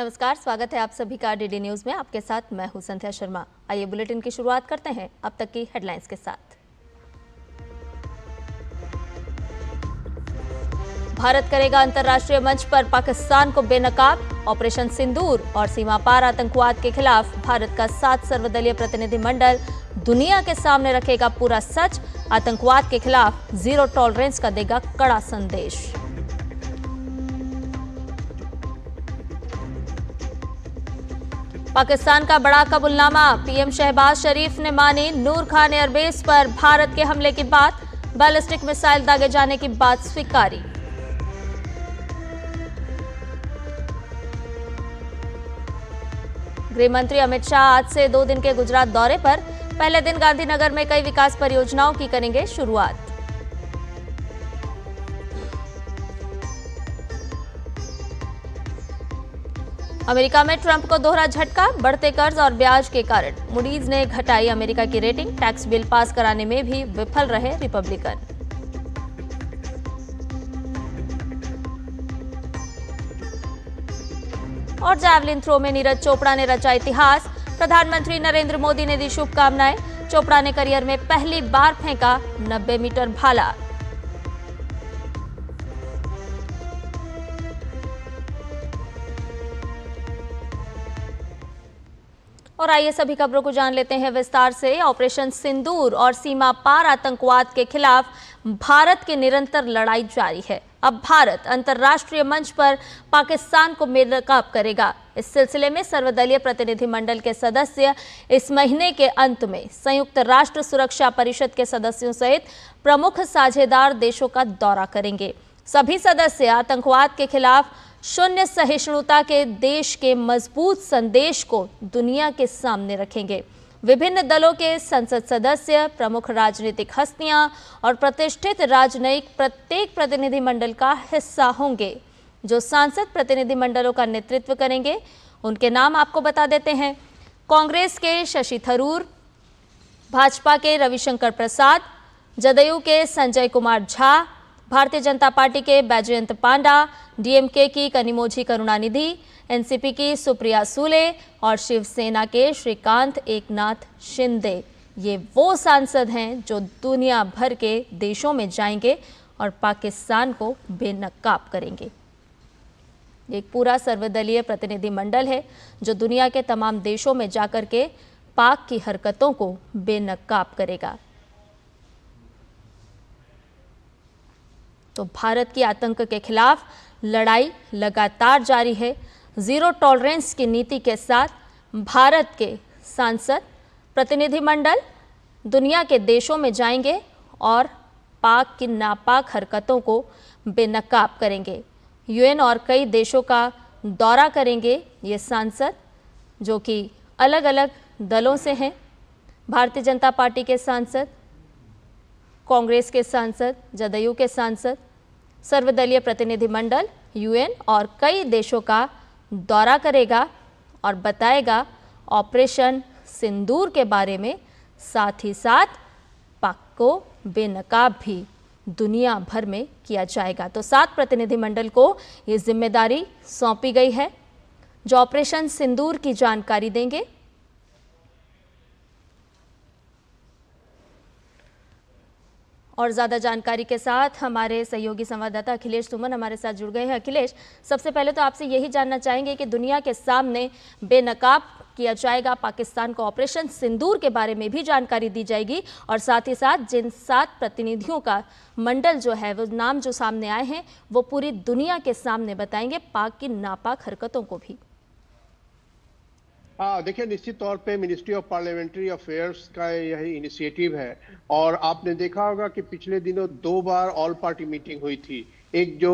नमस्कार, स्वागत है आप सभी का डीडी न्यूज में। आपके साथ मैं हूं संध्या शर्मा। आइए बुलेटिन की शुरुआत करते हैं अब तक की हेडलाइंस के साथ। भारत करेगा अंतर्राष्ट्रीय मंच पर पाकिस्तान को बेनकाब। ऑपरेशन सिंदूर और सीमा पार आतंकवाद के खिलाफ भारत का 7 सर्वदलीय प्रतिनिधिमंडल दुनिया के सामने रखेगा पूरा सच। आतंकवाद के खिलाफ जीरो टॉलरेंस का देगा कड़ा संदेश। पाकिस्तान का बड़ा कबूलनामा। पीएम शहबाज शरीफ ने मानी नूर खान एयरबेस पर भारत के हमले की बात। बैलिस्टिक मिसाइल दागे जाने की बात स्वीकारी। गृह मंत्री अमित शाह आज से 2 दिन के गुजरात दौरे पर। पहले दिन गांधीनगर में कई विकास परियोजनाओं की करेंगे शुरुआत। अमेरिका में ट्रंप को दोहरा झटका, बढ़ते कर्ज और ब्याज के कारण। मूडीज ने घटाई अमेरिका की रेटिंग। टैक्स बिल पास कराने में भी विफल रहे रिपब्लिकन। और जैवलिन थ्रो में नीरज चोपड़ा ने रचा इतिहास। प्रधानमंत्री नरेंद्र मोदी ने दी शुभकामनाएं। चोपड़ा ने करियर में पहली बार फेंका 90 मीटर भाला। और आइए सभी खबरों को जान लेते हैं विस्तार से। ऑपरेशन सिंदूर और सीमा पार आतंकवाद के खिलाफ भारत की निरंतर लड़ाई जारी है। अब भारत अंतर्राष्ट्रीय मंच पर पाकिस्तान को बेनकाब करेगा। इस सिलसिले में सर्वदलीय प्रतिनिधिमंडल के सदस्य इस महीने के अंत में संयुक्त राष्ट्र सुरक्षा परिषद के सदस्यों सहित प्रमुख साझेदार देशों का दौरा करेंगे। सभी सदस्य आतंकवाद के खिलाफ शून्य सहिष्णुता के देश के मजबूत संदेश को दुनिया के सामने रखेंगे। विभिन्न दलों के संसद सदस्य, प्रमुख राजनीतिक हस्तियां और प्रतिष्ठित राजनयिक प्रत्येक प्रतिनिधिमंडल का हिस्सा होंगे। जो सांसद प्रतिनिधिमंडलों का नेतृत्व करेंगे उनके नाम आपको बता देते हैं। कांग्रेस के शशि थरूर, भाजपा के रविशंकर प्रसाद, जदयू के संजय कुमार झा, भारतीय जनता पार्टी के बैजयंत पांडा, डीएमके की कनिमोझी करुणानिधि, एनसीपी की सुप्रिया सूले और शिवसेना के श्रीकांत एकनाथ शिंदे। ये वो सांसद हैं जो दुनिया भर के देशों में जाएंगे और पाकिस्तान को बेनकाब करेंगे। एक पूरा सर्वदलीय प्रतिनिधिमंडल है जो दुनिया के तमाम देशों में जाकर के पाक की हरकतों को बेनकाब करेगा। तो भारत की आतंक के खिलाफ लड़ाई लगातार जारी है। जीरो टॉलरेंस की नीति के साथ भारत के सांसद प्रतिनिधिमंडल दुनिया के देशों में जाएंगे और पाक की नापाक हरकतों को बेनकाब करेंगे। यूएन और कई देशों का दौरा करेंगे ये सांसद, जो कि अलग अलग दलों से हैं। भारतीय जनता पार्टी के सांसद, कांग्रेस के सांसद, जदयू के सांसद, सर्वदलीय प्रतिनिधिमंडल यूएन और कई देशों का दौरा करेगा और बताएगा ऑपरेशन सिंदूर के बारे में। साथ ही साथ पाक को बेनकाब भी दुनिया भर में किया जाएगा। तो 7 प्रतिनिधिमंडल को ये जिम्मेदारी सौंपी गई है जो ऑपरेशन सिंदूर की जानकारी देंगे। और ज़्यादा जानकारी के साथ हमारे सहयोगी संवाददाता अखिलेश सुमन हमारे साथ जुड़ गए हैं। अखिलेश, सबसे पहले तो आपसे यही जानना चाहेंगे कि दुनिया के सामने बेनकाब किया जाएगा पाकिस्तान को। ऑपरेशन सिंदूर के बारे में भी जानकारी दी जाएगी और साथ ही साथ जिन 7 प्रतिनिधियों का मंडल जो है, वो नाम जो सामने आए हैं, वो पूरी दुनिया के सामने बताएंगे पाक की नापाक हरकतों को भी। देखिए, निश्चित तौर पे मिनिस्ट्री ऑफ पार्लियामेंट्री अफेयर्स का यही इनिशिएटिव है और आपने देखा होगा कि पिछले दिनों 2 बार ऑल पार्टी मीटिंग हुई थी। एक जो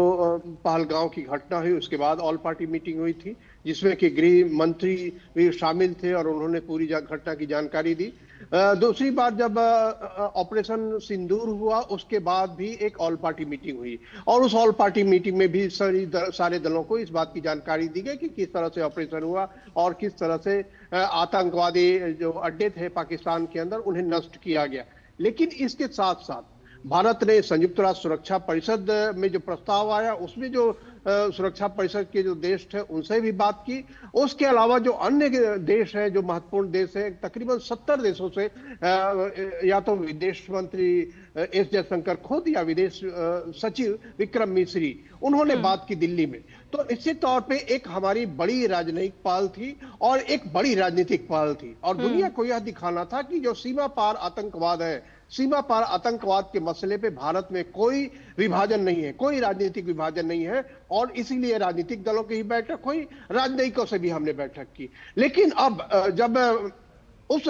पहलगांव की घटना हुई उसके बाद ऑल पार्टी मीटिंग हुई थी जिसमें कि गृह मंत्री भी शामिल थे और उन्होंने पूरी घटना की जानकारी दी। दूसरी बार जब ऑपरेशन सिंदूर हुआ उसके बाद भी एक ऑल पार्टी मीटिंग हुई और उस ऑल पार्टी मीटिंग में भी सारे दलों को इस बात की जानकारी दी गई कि किस तरह से ऑपरेशन हुआ और किस तरह से आतंकवादी जो अड्डे थे पाकिस्तान के अंदर उन्हें नष्ट किया गया। लेकिन इसके साथ साथ भारत ने संयुक्त राष्ट्र सुरक्षा परिषद में जो प्रस्ताव आया उसमें जो सुरक्षा परिषद के जो देश थे उनसे भी बात की। उसके अलावा जो अन्य देश है, जो महत्वपूर्ण देश है, तकरीबन 70 देशों से या तो विदेश मंत्री एस जयशंकर खुद या विदेश सचिव विक्रम मिश्री, उन्होंने बात की दिल्ली में। तो निश्चित तौर पे एक हमारी बड़ी राजनयिक पहल थी और एक बड़ी राजनीतिक पहल थी, और दुनिया को यह दिखाना था कि जो सीमा पार आतंकवाद है, सीमा पार आतंकवाद के मसले पे भारत में कोई विभाजन नहीं है, कोई राजनीतिक विभाजन नहीं है। और इसीलिए राजनीतिक दलों की ही बैठक हुई, राजनयिकों से भी हमने बैठक की। लेकिन अब जब उस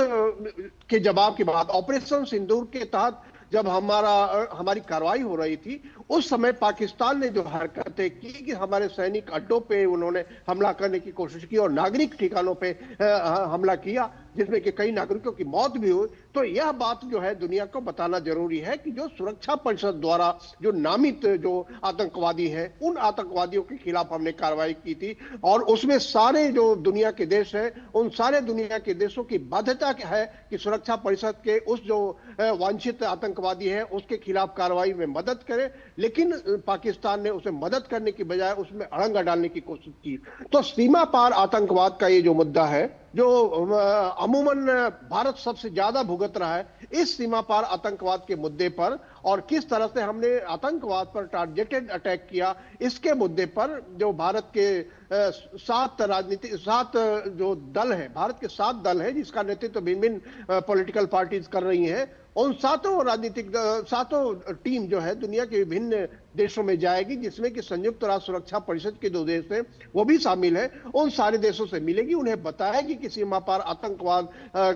के जवाब के बाद ऑपरेशन सिंदूर के तहत जब हमारी कार्रवाई हो रही थी, उस समय पाकिस्तान ने जो हरकतें की कि हमारे सैनिक अड्डों पे उन्होंने हमला करने की कोशिश की और नागरिक ठिकानों पे हमला किया, जिसमें कि कई नागरिकों की मौत भी हुई। तो यह बात जो है दुनिया को बताना जरूरी है कि जो सुरक्षा परिषद द्वारा जो नामित जो आतंकवादी हैं, उन आतंकवादियों के खिलाफ हमने कार्रवाई की थी, और उसमें सारे जो दुनिया के देश हैं, उन सारे दुनिया के देशों की बाध्यता है कि सुरक्षा परिषद के उस जो वांछित आतंकवादी है उसके खिलाफ कार्रवाई में मदद करें। लेकिन पाकिस्तान ने उसे मदद करने की बजाय उसमें अड़ंगा डालने की कोशिश की। तो सीमा पार आतंकवाद का ये जो मुद्दा है, जो अमूमन भारत सबसे ज्यादा भुगत रहा है इस सीमा पार आतंकवाद के मुद्दे पर, और किस तरह से हमने आतंकवाद पर टारगेटेड अटैक किया, इसके मुद्दे पर जो भारत के 7 जो दल है, भारत के 7 दल है जिसका नेतृत्व भिन्न भिन्न पॉलिटिकल पार्टीज कर रही हैं, उन 7 टीम जो है दुनिया के विभिन्न देशों में जाएगी, जिसमें कि संयुक्त राष्ट्र सुरक्षा परिषद के 2 देश हैं वो भी शामिल है। उन सारे देशों से मिलेगी, उन्हें बताएगी कि सीमा पार आतंकवाद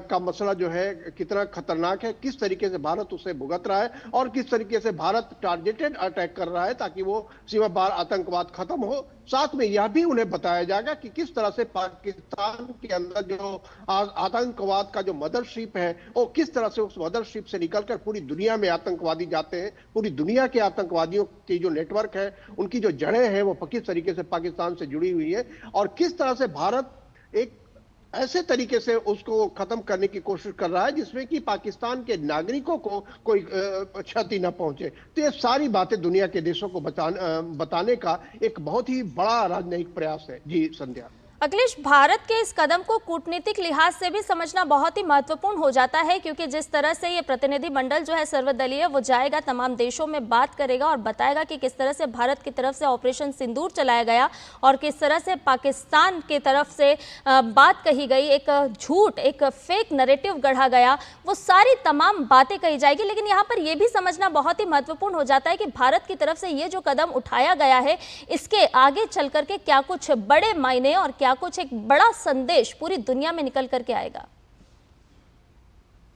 का मसला जो है कितना खतरनाक है, किस तरीके से भारत उसे भुगत रहा है और किस तरीके से भारत टारगेटेड अटैक कर रहा है ताकि वो सीमा पार आतंकवाद खत्म हो। साथ में यह भी उन्हें बताया जाएगा कि किस तरह से पाकिस्तान के अंदर जो आतंकवाद का जो मदरशिप है, वो किस तरह से उस मदरशिप से निकलकर पूरी दुनिया में आतंकवादी जाते हैं, पूरी दुनिया के आतंकवादियों की जो नेटवर्क है, उनकी जो जड़ें हैं वो किस तरीके से पाकिस्तान से जुड़ी हुई है, और किस तरह से भारत एक ऐसे तरीके से उसको खत्म करने की कोशिश कर रहा है जिसमें कि पाकिस्तान के नागरिकों को कोई क्षति न पहुंचे। तो ये सारी बातें दुनिया के देशों को बताने का एक बहुत ही बड़ा राजनयिक प्रयास है। जी संध्या। अखिलेश, भारत के इस कदम को कूटनीतिक लिहाज से भी समझना बहुत ही महत्वपूर्ण हो जाता है, क्योंकि जिस तरह से ये प्रतिनिधि मंडल जो है सर्वदलीय वो जाएगा, तमाम देशों में बात करेगा और बताएगा कि किस तरह से भारत की तरफ से ऑपरेशन सिंदूर चलाया गया और किस तरह से पाकिस्तान की तरफ से बात कही गई, एक झूठ, एक फेक नैरेटिव गढ़ा गया, वो सारी तमाम बातें कही जाएगी। लेकिन यहाँ पर यह भी समझना बहुत ही महत्वपूर्ण हो जाता है कि भारत की तरफ से ये जो कदम उठाया गया है, इसके आगे चल करके क्या कुछ बड़े मायने और क्या कुछ एक बड़ा संदेश पूरी दुनिया में निकल करके आएगा।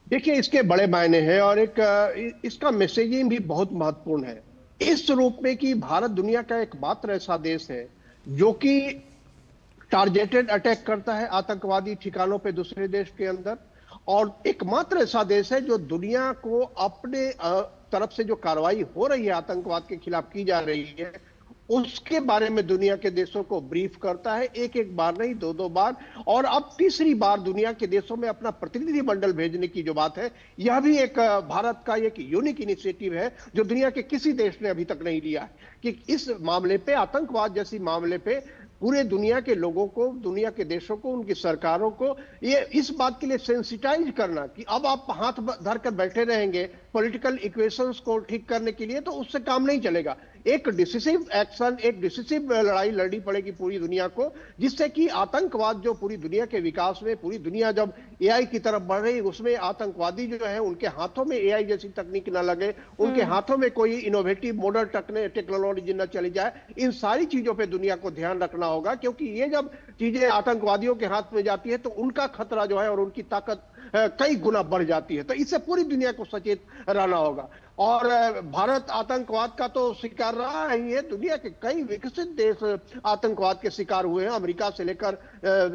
देखिए, इसके बड़े मायने हैं और एक इसका मैसेजिंग भी बहुत महत्वपूर्ण है, इस रूप में कि भारत दुनिया का एकमात्र ऐसा देश है जो कि टारगेटेड अटैक करता है आतंकवादी ठिकानों पे दूसरे देश के अंदर, और एकमात्र ऐसा देश है जो दुनिया को अपने तरफ से जो कार्रवाई हो रही है आतंकवाद के खिलाफ की जा रही है उसके बारे में दुनिया के देशों को ब्रीफ करता है, एक बार नहीं, 2 बार, और अब तीसरी बार दुनिया के देशों में अपना प्रतिनिधि मंडल भेजने की जो बात है, यह भी एक भारत का एक यूनिक इनिशिएटिव है जो दुनिया के किसी देश ने अभी तक नहीं लिया है, कि इस मामले पे, आतंकवाद जैसी मामले पे पूरे दुनिया के लोगों को, दुनिया के देशों को, उनकी सरकारों को ये इस बात के लिए सेंसिटाइज करना कि अब आप हाथ धर कर बैठे रहेंगे पॉलिटिकल इक्वेशंस को ठीक करने के लिए, तो उससे काम नहीं चलेगा। एक डिसिसिव एक्शन, एक डिसिसिव लड़ाई लड़नी पड़ेगी पूरी दुनिया को, जिससे कि आतंकवाद जो पूरी दुनिया के विकास में, पूरी दुनिया जब एआई की तरफ बढ़ रही, उसमें आतंकवादी जो है उनके हाथों में एआई जैसी तकनीक न लगे, उनके हाथों में कोई इनोवेटिव मॉडर्न टेक्नोलॉजी न चली जाए। इन सारी चीजों पर दुनिया को ध्यान रखना होगा, क्योंकि ये जब चीजें आतंकवादियों के हाथ में जाती है तो उनका खतरा जो है और उनकी ताकत कई गुना बढ़ जाती है। तो इससे पूरी दुनिया को सचेत रहना होगा। और भारत आतंकवाद का तो शिकार रहा ही है, दुनिया के कई विकसित देश आतंकवाद के शिकार हुए हैं, अमेरिका से लेकर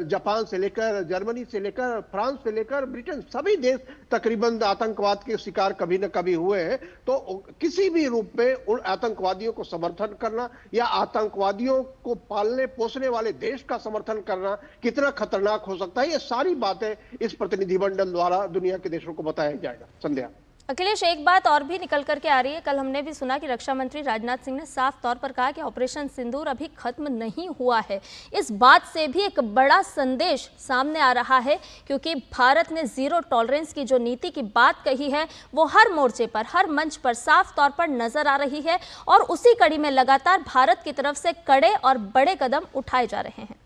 जापान से लेकर जर्मनी से लेकर फ्रांस से लेकर ब्रिटेन, सभी देश तकरीबन आतंकवाद के शिकार कभी न कभी हुए हैं। तो किसी भी रूप में उन आतंकवादियों को समर्थन करना या आतंकवादियों को पालने पोसने वाले देश का समर्थन करना कितना खतरनाक हो सकता है, ये सारी बातें इस प्रतिनिधिमंडल द्वारा दुनिया के देशों को बताया जाएगा। संध्या। अखिलेश, एक बात और भी निकल करके आ रही है। कल हमने भी सुना कि रक्षा मंत्री राजनाथ सिंह ने साफ तौर पर कहा कि ऑपरेशन सिंदूर अभी खत्म नहीं हुआ है। इस बात से भी एक बड़ा संदेश सामने आ रहा है, क्योंकि भारत ने जीरो टॉलरेंस की जो नीति की बात कही है वो हर मोर्चे पर, हर मंच पर साफ तौर पर नजर आ रही है, और उसी कड़ी में लगातार भारत की तरफ से कड़े और बड़े कदम उठाए जा रहे हैं।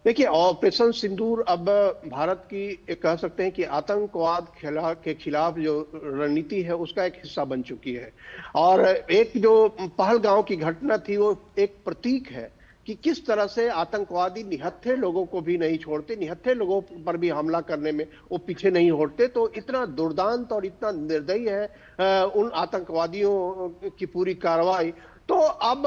देखिए, ऑपरेशन सिंदूर अब भारत की कह सकते हैं कि आतंकवाद के खिलाफ जो रणनीति है उसका एक हिस्सा बन चुकी है। और एक जो पहलगांव की घटना थी वो एक प्रतीक है कि किस तरह से आतंकवादी निहत्थे लोगों को भी नहीं छोड़ते, निहत्थे लोगों पर भी हमला करने में वो पीछे नहीं हटते। तो इतना दुर्दांत और इतना निर्दयी है उन आतंकवादियों की पूरी कार्रवाई। तो अब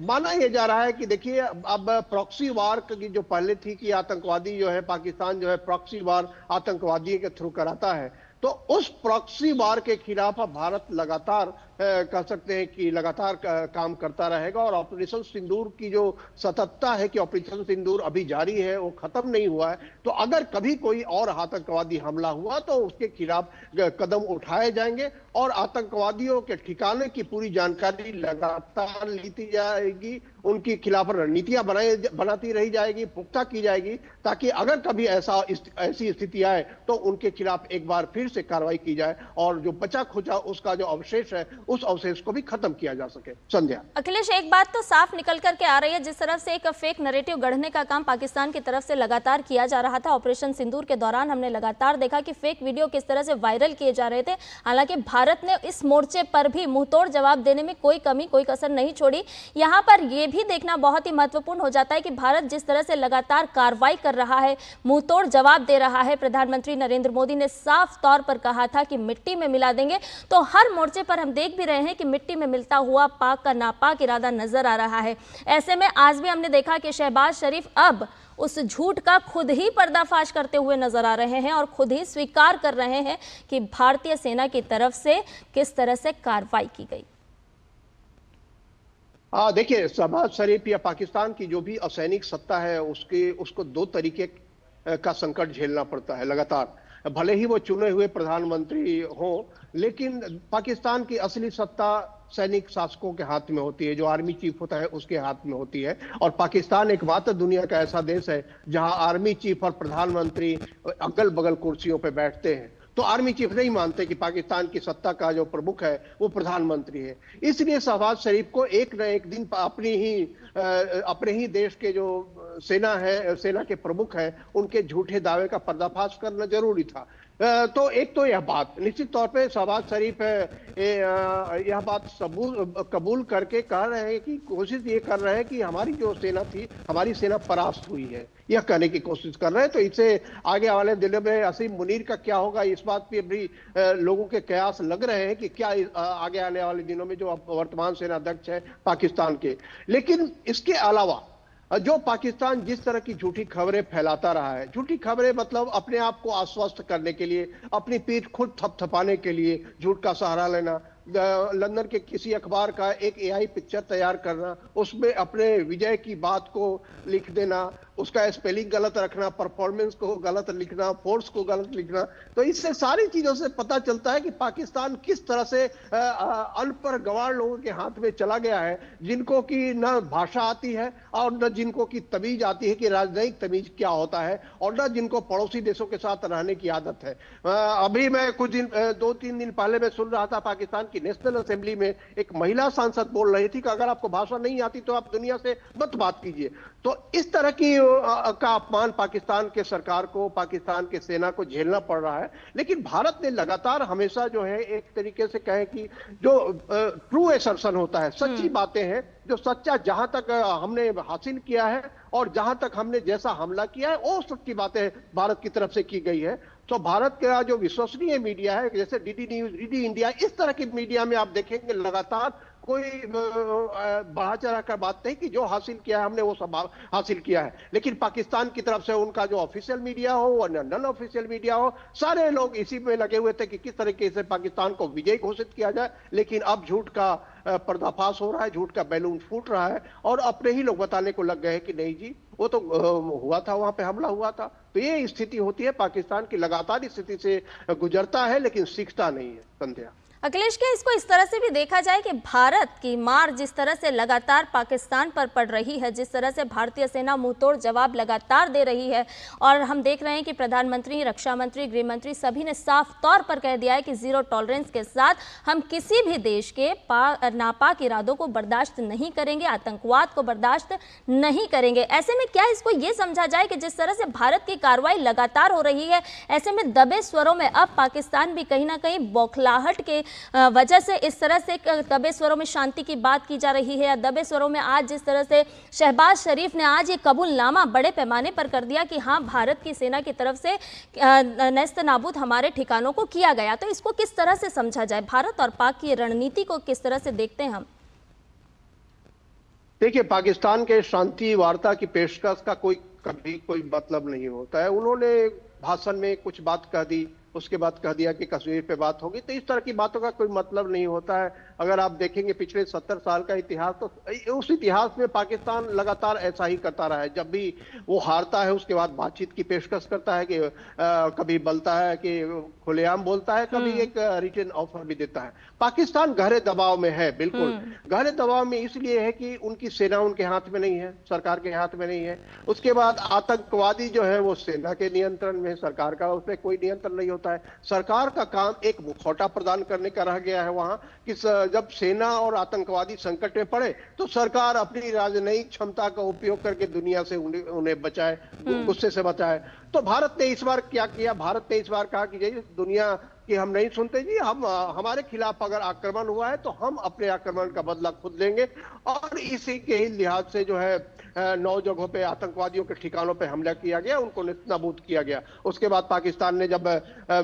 माना यह जा रहा है कि देखिए, अब प्रॉक्सी वार की जो पहले थी कि आतंकवादी जो है, पाकिस्तान जो है प्रॉक्सी वार आतंकवादियों के थ्रू कराता है, तो उस प्रॉक्सी वार के खिलाफ अब भारत लगातार कह सकते हैं कि लगातार काम करता रहेगा। और ऑपरेशन सिंदूर की जो सततता है कि ऑपरेशन सिंदूर अभी जारी है, वो खत्म नहीं हुआ है। तो अगर कभी कोई और आतंकवादी हमला हुआ तो उसके खिलाफ कदम उठाए जाएंगे और आतंकवादियों के ठिकाने की पूरी जानकारी लगातार ली जाएगी, उनके खिलाफ रणनीतियां बनाती रही जाएगी, पुख्ता की जाएगी, ताकि अगर कभी ऐसी स्थिति आए तो उनके खिलाफ एक बार फिर से कार्रवाई की जाए और जो बचा खुचा उसका जो अवशेष है उस अवशेष को भी खत्म किया जा सके। संध्या। अखिलेश, एक बात तो साफ निकल करके आ रही है, जिस तरफ से एक फेक नैरेटिव गढ़ने का काम पाकिस्तान की तरफ से लगातार किया जा रहा था ऑपरेशन सिंदूर के दौरान, हमने लगातार देखा कि फेक वीडियो किस तरह से वायरल किए जा रहे थे। हालांकि भारत ने इस मोर्चे पर भी मुंहतोड़ जवाब देने में कोई कमी, कोई कसर नहीं छोड़ी। यहां पर यह भी देखना बहुत ही महत्वपूर्ण हो जाता है कि भारत जिस तरह से लगातार कार्रवाई कर रहा है, मुंहतोड़ जवाब दे रहा है। प्रधानमंत्री नरेंद्र मोदी ने साफ तौर पर कहा था कि मिट्टी में मिला देंगे, तो हर मोर्चे पर हम देख भी रहे हैं कि मिट्टी में मिलता हुआ पाक का नापाक इरादा नजर आ रहा है। ऐसे में आज भी हमने देखा कि शहबाज शरीफ अब उस झूठ का खुद ही पर्दाफाश करते हुए नजर आ रहे हैं और खुद ही स्वीकार कर रहे हैं कि भारतीय सेना की तरफ से किस तरह से कार्रवाई की गई। देखिए, शहबाज शरीफ या पाकिस्तान की जो भी असैनिक सत्ता है उसको दो तरीके का संकट झेलना पड़ता है लगातार। भले ही वो चुने हुए प्रधानमंत्री हो, लेकिन पाकिस्तान की असली सत्ता सैनिक शासकों के हाथ में होती है, जो आर्मी चीफ होता है उसके हाथ में होती है। और पाकिस्तान एकमात्र दुनिया का ऐसा देश है जहां आर्मी चीफ और प्रधानमंत्री अगल बगल कुर्सियों पर बैठते हैं। तो आर्मी चीफ नहीं मानते कि पाकिस्तान की सत्ता का जो प्रमुख है वो प्रधानमंत्री है। इसलिए शहबाज शरीफ को एक न एक दिन अपने ही देश के जो सेना के प्रमुख हैं, उनके झूठे दावे का पर्दाफाश करना जरूरी था। तो एक तो यह बात निश्चित तौर पे शहबाज शरीफ यह बात कबूल करके कह रहे हैं कि कोशिश ये कर रहे हैं कि हमारी जो सेना थी, हमारी सेना परास्त हुई है, यह कहने की कोशिश कर रहे हैं। तो इससे आगे वाले दिनों में असीम मुनीर का क्या होगा, इस बात पे भी लोगों के कयास लग रहे हैं कि क्या आगे आने वाले दिनों में जो वर्तमान सेना अध्यक्ष है पाकिस्तान के। लेकिन इसके अलावा जो पाकिस्तान जिस तरह की झूठी खबरें फैलाता रहा है, झूठी खबरें मतलब अपने आप को आश्वस्त करने के लिए, अपनी पीठ खुद थपथपाने के लिए झूठ का सहारा लेना, लंदन के किसी अखबार का एक एआई पिक्चर तैयार करना, उसमें अपने विजय की बात को लिख देना, उसका स्पेलिंग गलत रखना, परफॉर्मेंस को गलत लिखना, फोर्स को गलत लिखना। तो इससे सारी चीजों से पता चलता है कि पाकिस्तान किस तरह से अनपढ़ गंवार लोगों के हाथ में चला गया है, जिनको कि न भाषा आती है और न जिनको की तमीज आती है कि राजनयिक तमीज क्या होता है, और न जिनको पड़ोसी देशों के साथ रहने की आदत है। अभी मैं कुछ दिन 2-3 दिन पहले मैं सुन रहा था, पाकिस्तान की नेशनल असेंबली में एक महिला सांसद बोल रही थी कि अगर आपको भाषा नहीं आती तो आप दुनिया से मत बात कीजिए। तो इस तरह की का अपमान पाकिस्तान के सरकार को, पाकिस्तान के सेना को झेलना पड़ रहा है। लेकिन भारत ने लगातार हमेशा जो है एक तरीके से कहें कि जो ट्रू एसर्शन होता है, सच्ची बातें हैं, जो सच्चा जहां तक हमने हासिल किया है और जहां तक हमने जैसा हमला किया है वो सच्ची बातें भारत की तरफ से की गई है। तो भारत का जो विश्वसनीय मीडिया है, जैसे डीडी न्यूज, डीडी इंडिया, इस तरह की मीडिया में आप देखेंगे लगातार कोई बढ़ा चढ़ा कर बात नहीं कि जो हासिल किया है हमने वो सब हासिल किया है, लेकिन पाकिस्तान की तरफ से उनका जो ऑफिशियल मीडिया हो व नॉन ऑफिशियल मीडिया हो, सारे लोग इसी में लगे हुए थे कि किस तरीके से पाकिस्तान को विजयी घोषित किया जाए। लेकिन अब झूठ का पर्दाफाश हो रहा है, झूठ का बैलून फूट रहा है और अपने ही लोग बताने को लग गए कि नहीं जी वो तो हुआ था, वहां पे हमला हुआ था। तो ये स्थिति होती है पाकिस्तान की, लगातार स्थिति से गुजरता है लेकिन सीखता नहीं है। संध्या अखिलेश, क्या इसको इस तरह से भी देखा जाए कि भारत की मार जिस तरह से लगातार पाकिस्तान पर पड़ रही है, जिस तरह से भारतीय सेना मुंहतोड़ जवाब लगातार दे रही है, और हम देख रहे हैं कि प्रधानमंत्री, रक्षा मंत्री, गृह मंत्री सभी ने साफ तौर पर कह दिया है कि जीरो टॉलरेंस के साथ हम किसी भी देश के नापाक इरादों को बर्दाश्त नहीं करेंगे, आतंकवाद को बर्दाश्त नहीं करेंगे। ऐसे में क्या इसको ये समझा जाए कि जिस तरह से भारत की कार्रवाई लगातार हो रही है, ऐसे में दबे स्वरों में अब पाकिस्तान भी कहीं ना कहीं बौखलाहट के वजह से इस तरह से दबे स्वरों में शांति की बात की जा रही है, या दबे स्वरों में आज जिस तरह से शहबाज शरीफ ने आज ये कबूलनामा बड़े पैमाने पर कर दिया कि हाँ भारत की सेना की तरफ से नेस्त नाबूद हमारे ठिकानों को किया गया, तो इसको किस तरह से समझा जाए? भारत और पाक की रणनीति को किस तरह से देखते हैं हम? देखिए, पाकिस्तान के शांति वार्ता की पेशकश का कभी कोई मतलब नहीं होता है। उन्होंने भाषण में कुछ बात कह दी, उसके बाद कह दिया कि कश्मीर पे बात होगी, तो इस तरह की बातों का कोई मतलब नहीं होता है। अगर आप देखेंगे पिछले 70 साल का इतिहास, तो उस इतिहास में पाकिस्तान लगातार ऐसा ही करता रहा है। जब भी वो हारता है उसके बाद बातचीत की पेशकश करता है कि कभी बोलता है कि खुलेआम बोलता है, कभी एक रिटन ऑफर भी देता है। पाकिस्तान गहरे दबाव में है, बिल्कुल गहरे दबाव में इसलिए है कि उनकी सेना उनके हाथ में नहीं है, सरकार के हाथ में नहीं है। उसके बाद आतंकवादी जो है वो सेना के नियंत्रण में, सरकार का उसमें कोई नियंत्रण नहीं होता है। सरकार का काम एक मुखौटा प्रदान करने का रह गया है वहां कि जब सेना और आतंकवादी संकट में पड़े तो सरकार अपनी राजनयिक क्षमता का उपयोग करके दुनिया से उन्हें बचाए, गुस्से से बचाए। तो भारत ने इस बार क्या किया? भारत ने इस बार कहा कि दुनिया कि हम नहीं सुनते जी, हम हमारे खिलाफ अगर आक्रमण हुआ है तो हम अपने आक्रमण का बदला खुद लेंगे। और इसी के ही लिहाज से जो है 9 जगहों पे आतंकवादियों के ठिकानों पे हमला किया गया, उनको नेस्तनाबूद किया गया। उसके बाद पाकिस्तान ने जब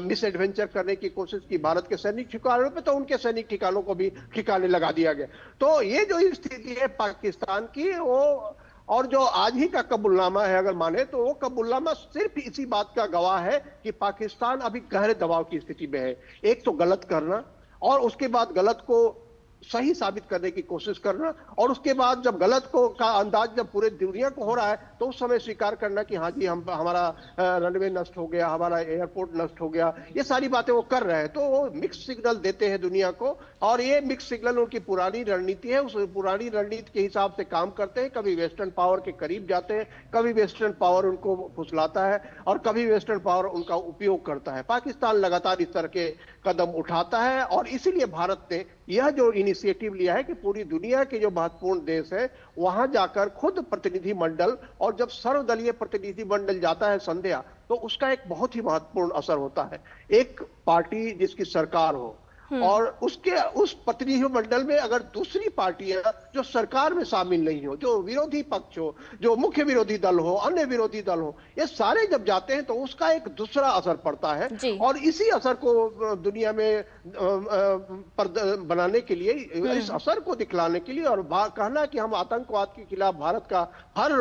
मिस एडवेंचर करने की कोशिश की भारत के सैनिक ठिकानों पे, तो उनके सैनिक ठिकानों को भी ठिकाने लगा दिया गया। तो ये जो स्थिति है पाकिस्तान की, वो और जो आज ही का कबूलनामा है अगर माने तो वो कबूलनामा सिर्फ इसी बात का गवाह है कि पाकिस्तान अभी गहरे दबाव की स्थिति में है। एक तो गलत करना और उसके बाद गलत को सही साबित करने की कोशिश करना, और उसके बाद जब गलत को का अंदाज जब पूरे दुनिया को हो रहा है तो उस समय स्वीकार करना कि हाँ जी हमारा रनवे नष्ट हो गया, हमारा एयरपोर्ट नष्ट हो गया। ये सारी बातें वो कर रहे हैं, तो वो मिक्स सिग्नल देते हैं दुनिया को, और ये मिक्स सिग्नल उनकी पुरानी रणनीति है। उस पुरानी रणनीति के हिसाब से काम करते हैं। कभी वेस्टर्न पावर के करीब जाते हैं, कभी वेस्टर्न पावर उनको फुसलाता है और कभी वेस्टर्न पावर उनका उपयोग करता है। पाकिस्तान लगातार इस तरह के कदम उठाता है और इसीलिए भारत ने यह जो इनिशिएटिव लिया है कि पूरी दुनिया के जो महत्वपूर्ण देश है वहां जाकर खुद प्रतिनिधि मंडल, और जब सर्वदलीय प्रतिनिधि मंडल जाता है संध्या, तो उसका एक बहुत ही महत्वपूर्ण असर होता है। एक पार्टी जिसकी सरकार हो और उस प्रतिनिधि मंडल में अगर दूसरी पार्टियां जो सरकार में शामिल नहीं हो, जो विरोधी पक्ष हो, जो मुख्य विरोधी दल हो, अन्य विरोधी दल हो, ये सारे जब जाते हैं तो उसका एक दूसरा असर पड़ता है। और इसी असर को दुनिया में बनाने के लिए, इस असर को दिखलाने के लिए और कहना कि हम आतंकवाद के खिलाफ भारत का हर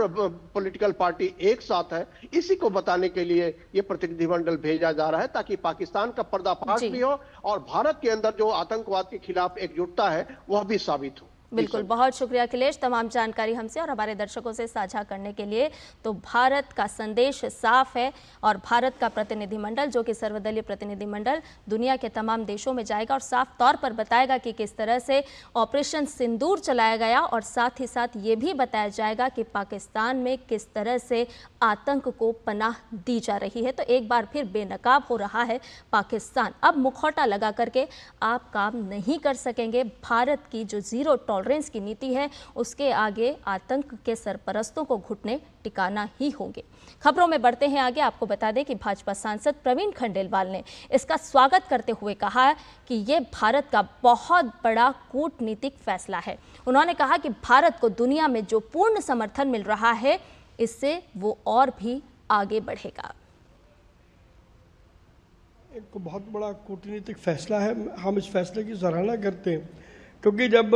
पॉलिटिकल पार्टी एक साथ है, इसी को बताने के लिए ये प्रतिनिधिमंडल भेजा जा रहा है ताकि पाकिस्तान का पर्दाफाश भी हो और भारत के अंदर जो आतंकवाद के खिलाफ एकजुटता है वह भी साबित हो। बिल्कुल, बहुत शुक्रिया अखिलेश, तमाम जानकारी हमसे और हमारे दर्शकों से साझा करने के लिए। तो भारत का संदेश साफ है और भारत का प्रतिनिधिमंडल, जो कि सर्वदलीय प्रतिनिधिमंडल दुनिया के तमाम देशों में जाएगा और साफ तौर पर बताएगा कि किस तरह से ऑपरेशन सिंदूर चलाया गया, और साथ ही साथ ये भी बताया जाएगा कि पाकिस्तान में किस तरह से आतंक को पनाह दी जा रही है। तो एक बार फिर बेनकाब हो रहा है पाकिस्तान। अब मुखौटा लगा करके आप काम नहीं कर सकेंगे। भारत की जो जीरो टॉलरेंस की नीति है उसके आगे आतंक के सरपरस्तों को घुटने टिकाना ही होंगे। खबरों में बढ़ते हैं आगे। आपको बता दें कि भाजपा सांसद प्रवीण खंडेलवाल ने इसका स्वागत करते हुए कहा कि ये भारत का बहुत बड़ा कूटनीतिक फैसला है। उन्होंने कहा कि भारत को दुनिया में जो पूर्ण समर्थन मिल रहा है, इससे वो और भी आगे बढ़ेगा। एक बहुत बड़ा कूटनीतिक फैसला है। हम इस फैसले की सराहना करते हैं। क्योंकि जब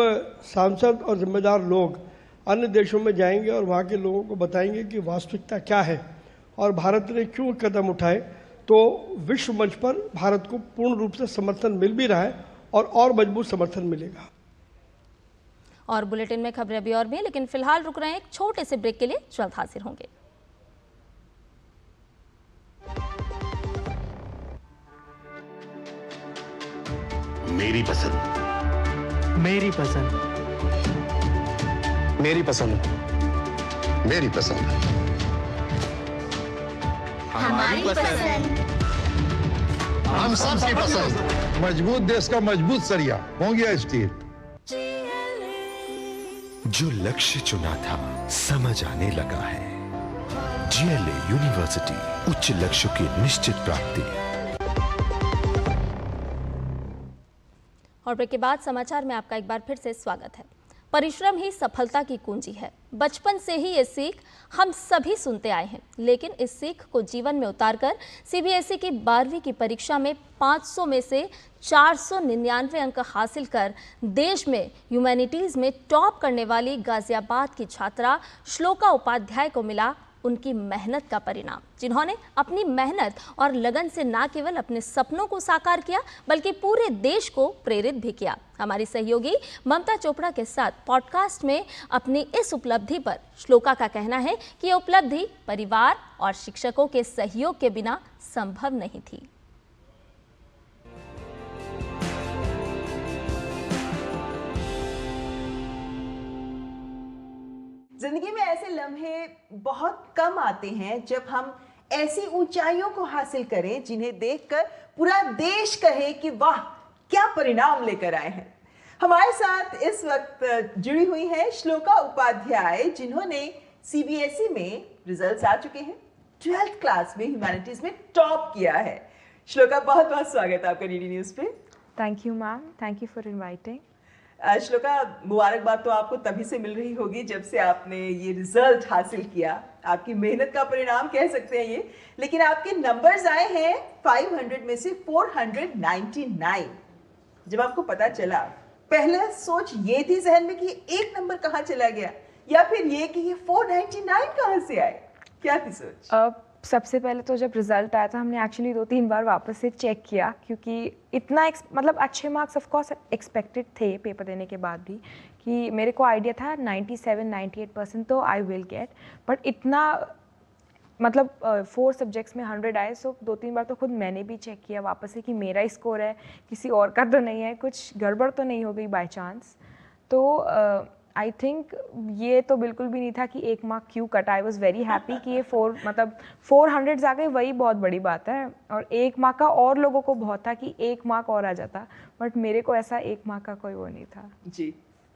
सांसद और जिम्मेदार लोग अन्य देशों में जाएंगे और वहाँ के लोगों को बताएंगे कि वास्तविकता क्या है और भारत ने क्यों कदम उठाए, तो विश्व मंच पर भारत को पूर्ण रूप से समर्थन मिल भी रहा है और मजबूत समर्थन मिलेगा। और बुलेटिन में खबरें अभी और भी हैं, लेकिन फिलहाल रुक रहे हैं एक छोटे से ब्रेक के लिए, जल्द हाजिर होंगे। मेरी पसंद, मेरी पसंद, मेरी पसंद, मेरी पसंद, हमारी पसंद, हम सबकी पसंद। मजबूत देश का मजबूत सरिया हो गया स्टील। जो लक्ष्य चुना था समझ आने लगा है। जीएलए यूनिवर्सिटी, उच्च लक्ष्य की निश्चित प्राप्ति। और ब्रेक के बाद समाचार में आपका एक बार फिर से स्वागत है। परिश्रम ही सफलता की कुंजी है। बचपन से ही ये सीख हम सभी सुनते आए हैं, लेकिन इस सीख को जीवन में उतारकर सीबीएसई की 12वीं की परीक्षा में 500 में से 499 अंक हासिल कर देश में ह्यूमैनिटीज़ में टॉप करने वाली गाजियाबाद की छात्रा श्लोका उपाध्याय को मिला उनकी मेहनत का परिणाम, जिन्होंने अपनी मेहनत और लगन से न केवल अपने सपनों को साकार किया बल्कि पूरे देश को प्रेरित भी किया। हमारी सहयोगी ममता चोपड़ा के साथ पॉडकास्ट में अपनी इस उपलब्धि पर श्लोका का कहना है कि यह उपलब्धि परिवार और शिक्षकों के सहयोग के बिना संभव नहीं थी। जिंदगी में ऐसे लम्हे बहुत कम आते हैं जब हम ऐसी ऊंचाइयों को हासिल करें जिन्हें देखकर पूरा देश कहे कि वाह क्या परिणाम लेकर आए हैं। हमारे साथ इस वक्त जुड़ी हुई हैं श्लोका उपाध्याय, जिन्होंने सीबीएसई में रिजल्ट्स आ चुके हैं, 12th क्लास में ह्यूमैनिटीज में टॉप किया है। श्लोका, बहुत बहुत स्वागत है आपका डीडी न्यूज पे। Thank you ma'am, thank you for inviting. Shloka, मुबारकबाद तो आपको तभी से मिल रही होगी जब से आपने ये रिजल्ट हासिल किया। आपकी मेहनत का परिणाम कह सकते हैं ये, लेकिन आपके नंबर्स आए हैं 500 में से 499। जब आपको पता चला, पहले सोच ये थी जहन में कि एक नंबर कहाँ चला गया, या फिर ये कि ये 499 कहाँ से आए, क्या थी सोच? सबसे पहले तो जब रिजल्ट आया था हमने एक्चुअली 2-3 बार वापस से चेक किया, क्योंकि इतना मतलब अच्छे मार्क्स ऑफ कोर्स एक्सपेक्टेड थे पेपर देने के बाद भी, कि मेरे को आइडिया था 97-98% तो आई विल गेट, बट इतना मतलब 4 सब्जेक्ट्स में 100 आए। सो 2-3 बार तो खुद मैंने भी चेक किया वापस से कि मेरा ही स्कोर है, किसी और का तो नहीं है, कुछ गड़बड़ तो नहीं हो गई बाय चांस। तो आई थिंक ये तो बिल्कुल भी नहीं था कि 1 मार्क क्यों कटा। आई वॉज वेरी हैप्पी कि ये 400 आ गए, वही बहुत बड़ी बात है। और 1 मार्क का और लोगों को बहुत था कि 1 मार्क और आ जाता, बट मेरे को ऐसा 1 मार्क का कोई वो नहीं था जी।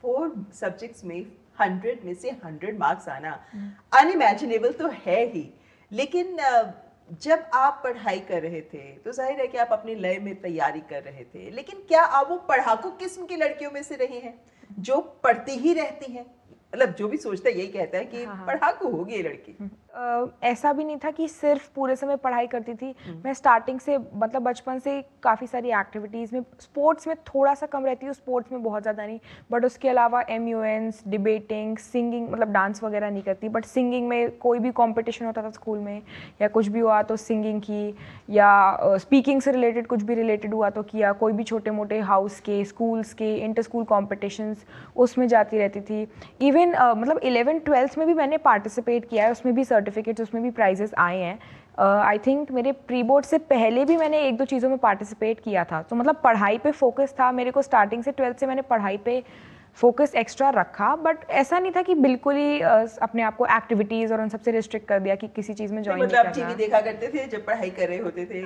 4 सब्जेक्ट्स में 100 में से 100 मार्क्स आना अनइमेजिनेबल तो है ही, लेकिन जब आप पढ़ाई कर रहे थे तो जाहिर है कि आप अपने लय में तैयारी कर रहे थे, लेकिन क्या आप वो पढ़ाकू किस्म की लड़कियों में से रहे हैं जो पढ़ती ही रहती हैं? मतलब जो भी सोचता है यही कहता है कि पढ़ाकू होगी ये लड़की। ऐसा भी नहीं था कि सिर्फ पूरे समय पढ़ाई करती थी। मैं स्टार्टिंग से मतलब बचपन से काफ़ी सारी एक्टिविटीज़ में, स्पोर्ट्स में थोड़ा सा कम रहती हूँ, स्पोर्ट्स में बहुत ज़्यादा नहीं, बट उसके अलावा MUNs, डिबेटिंग, सिंगिंग, मतलब डांस वगैरह नहीं करती, बट सिंगिंग में कोई भी कंपटीशन होता था स्कूल में या कुछ भी हुआ तो सिंगिंग की, या स्पीकिंग से रिलेटेड कुछ भी रिलेटेड हुआ तो किया। कोई भी छोटे मोटे हाउस के, स्कूल्स के, इंटर स्कूल कॉम्पिटिशन्स उसमें जाती रहती थी। इवन मतलब 11th-12th में भी मैंने पार्टिसिपेट किया है, उसमें भी सर्टिफिकेट्स, उसमें भी प्राइजेस आए हैं। आई थिंक मेरे प्री बोर्ड से पहले भी मैंने 1-2 चीज़ों में पार्टिसिपेट किया था। तो मतलब पढ़ाई पे फोकस था मेरे को, स्टार्टिंग से 12th से मैंने पढ़ाई पे फोकस एक्स्ट्रा रखा, बट ऐसा नहीं था कि बिल्कुल ही अपने आप को एक्टिविटीज़ और उन सबसे रिस्ट्रिक्ट कर दिया कि किसी चीज़ में ज्वाइन नहीं करना। मतलब टीवी देखा करते थे जब पढ़ाई कर रहे होते थे,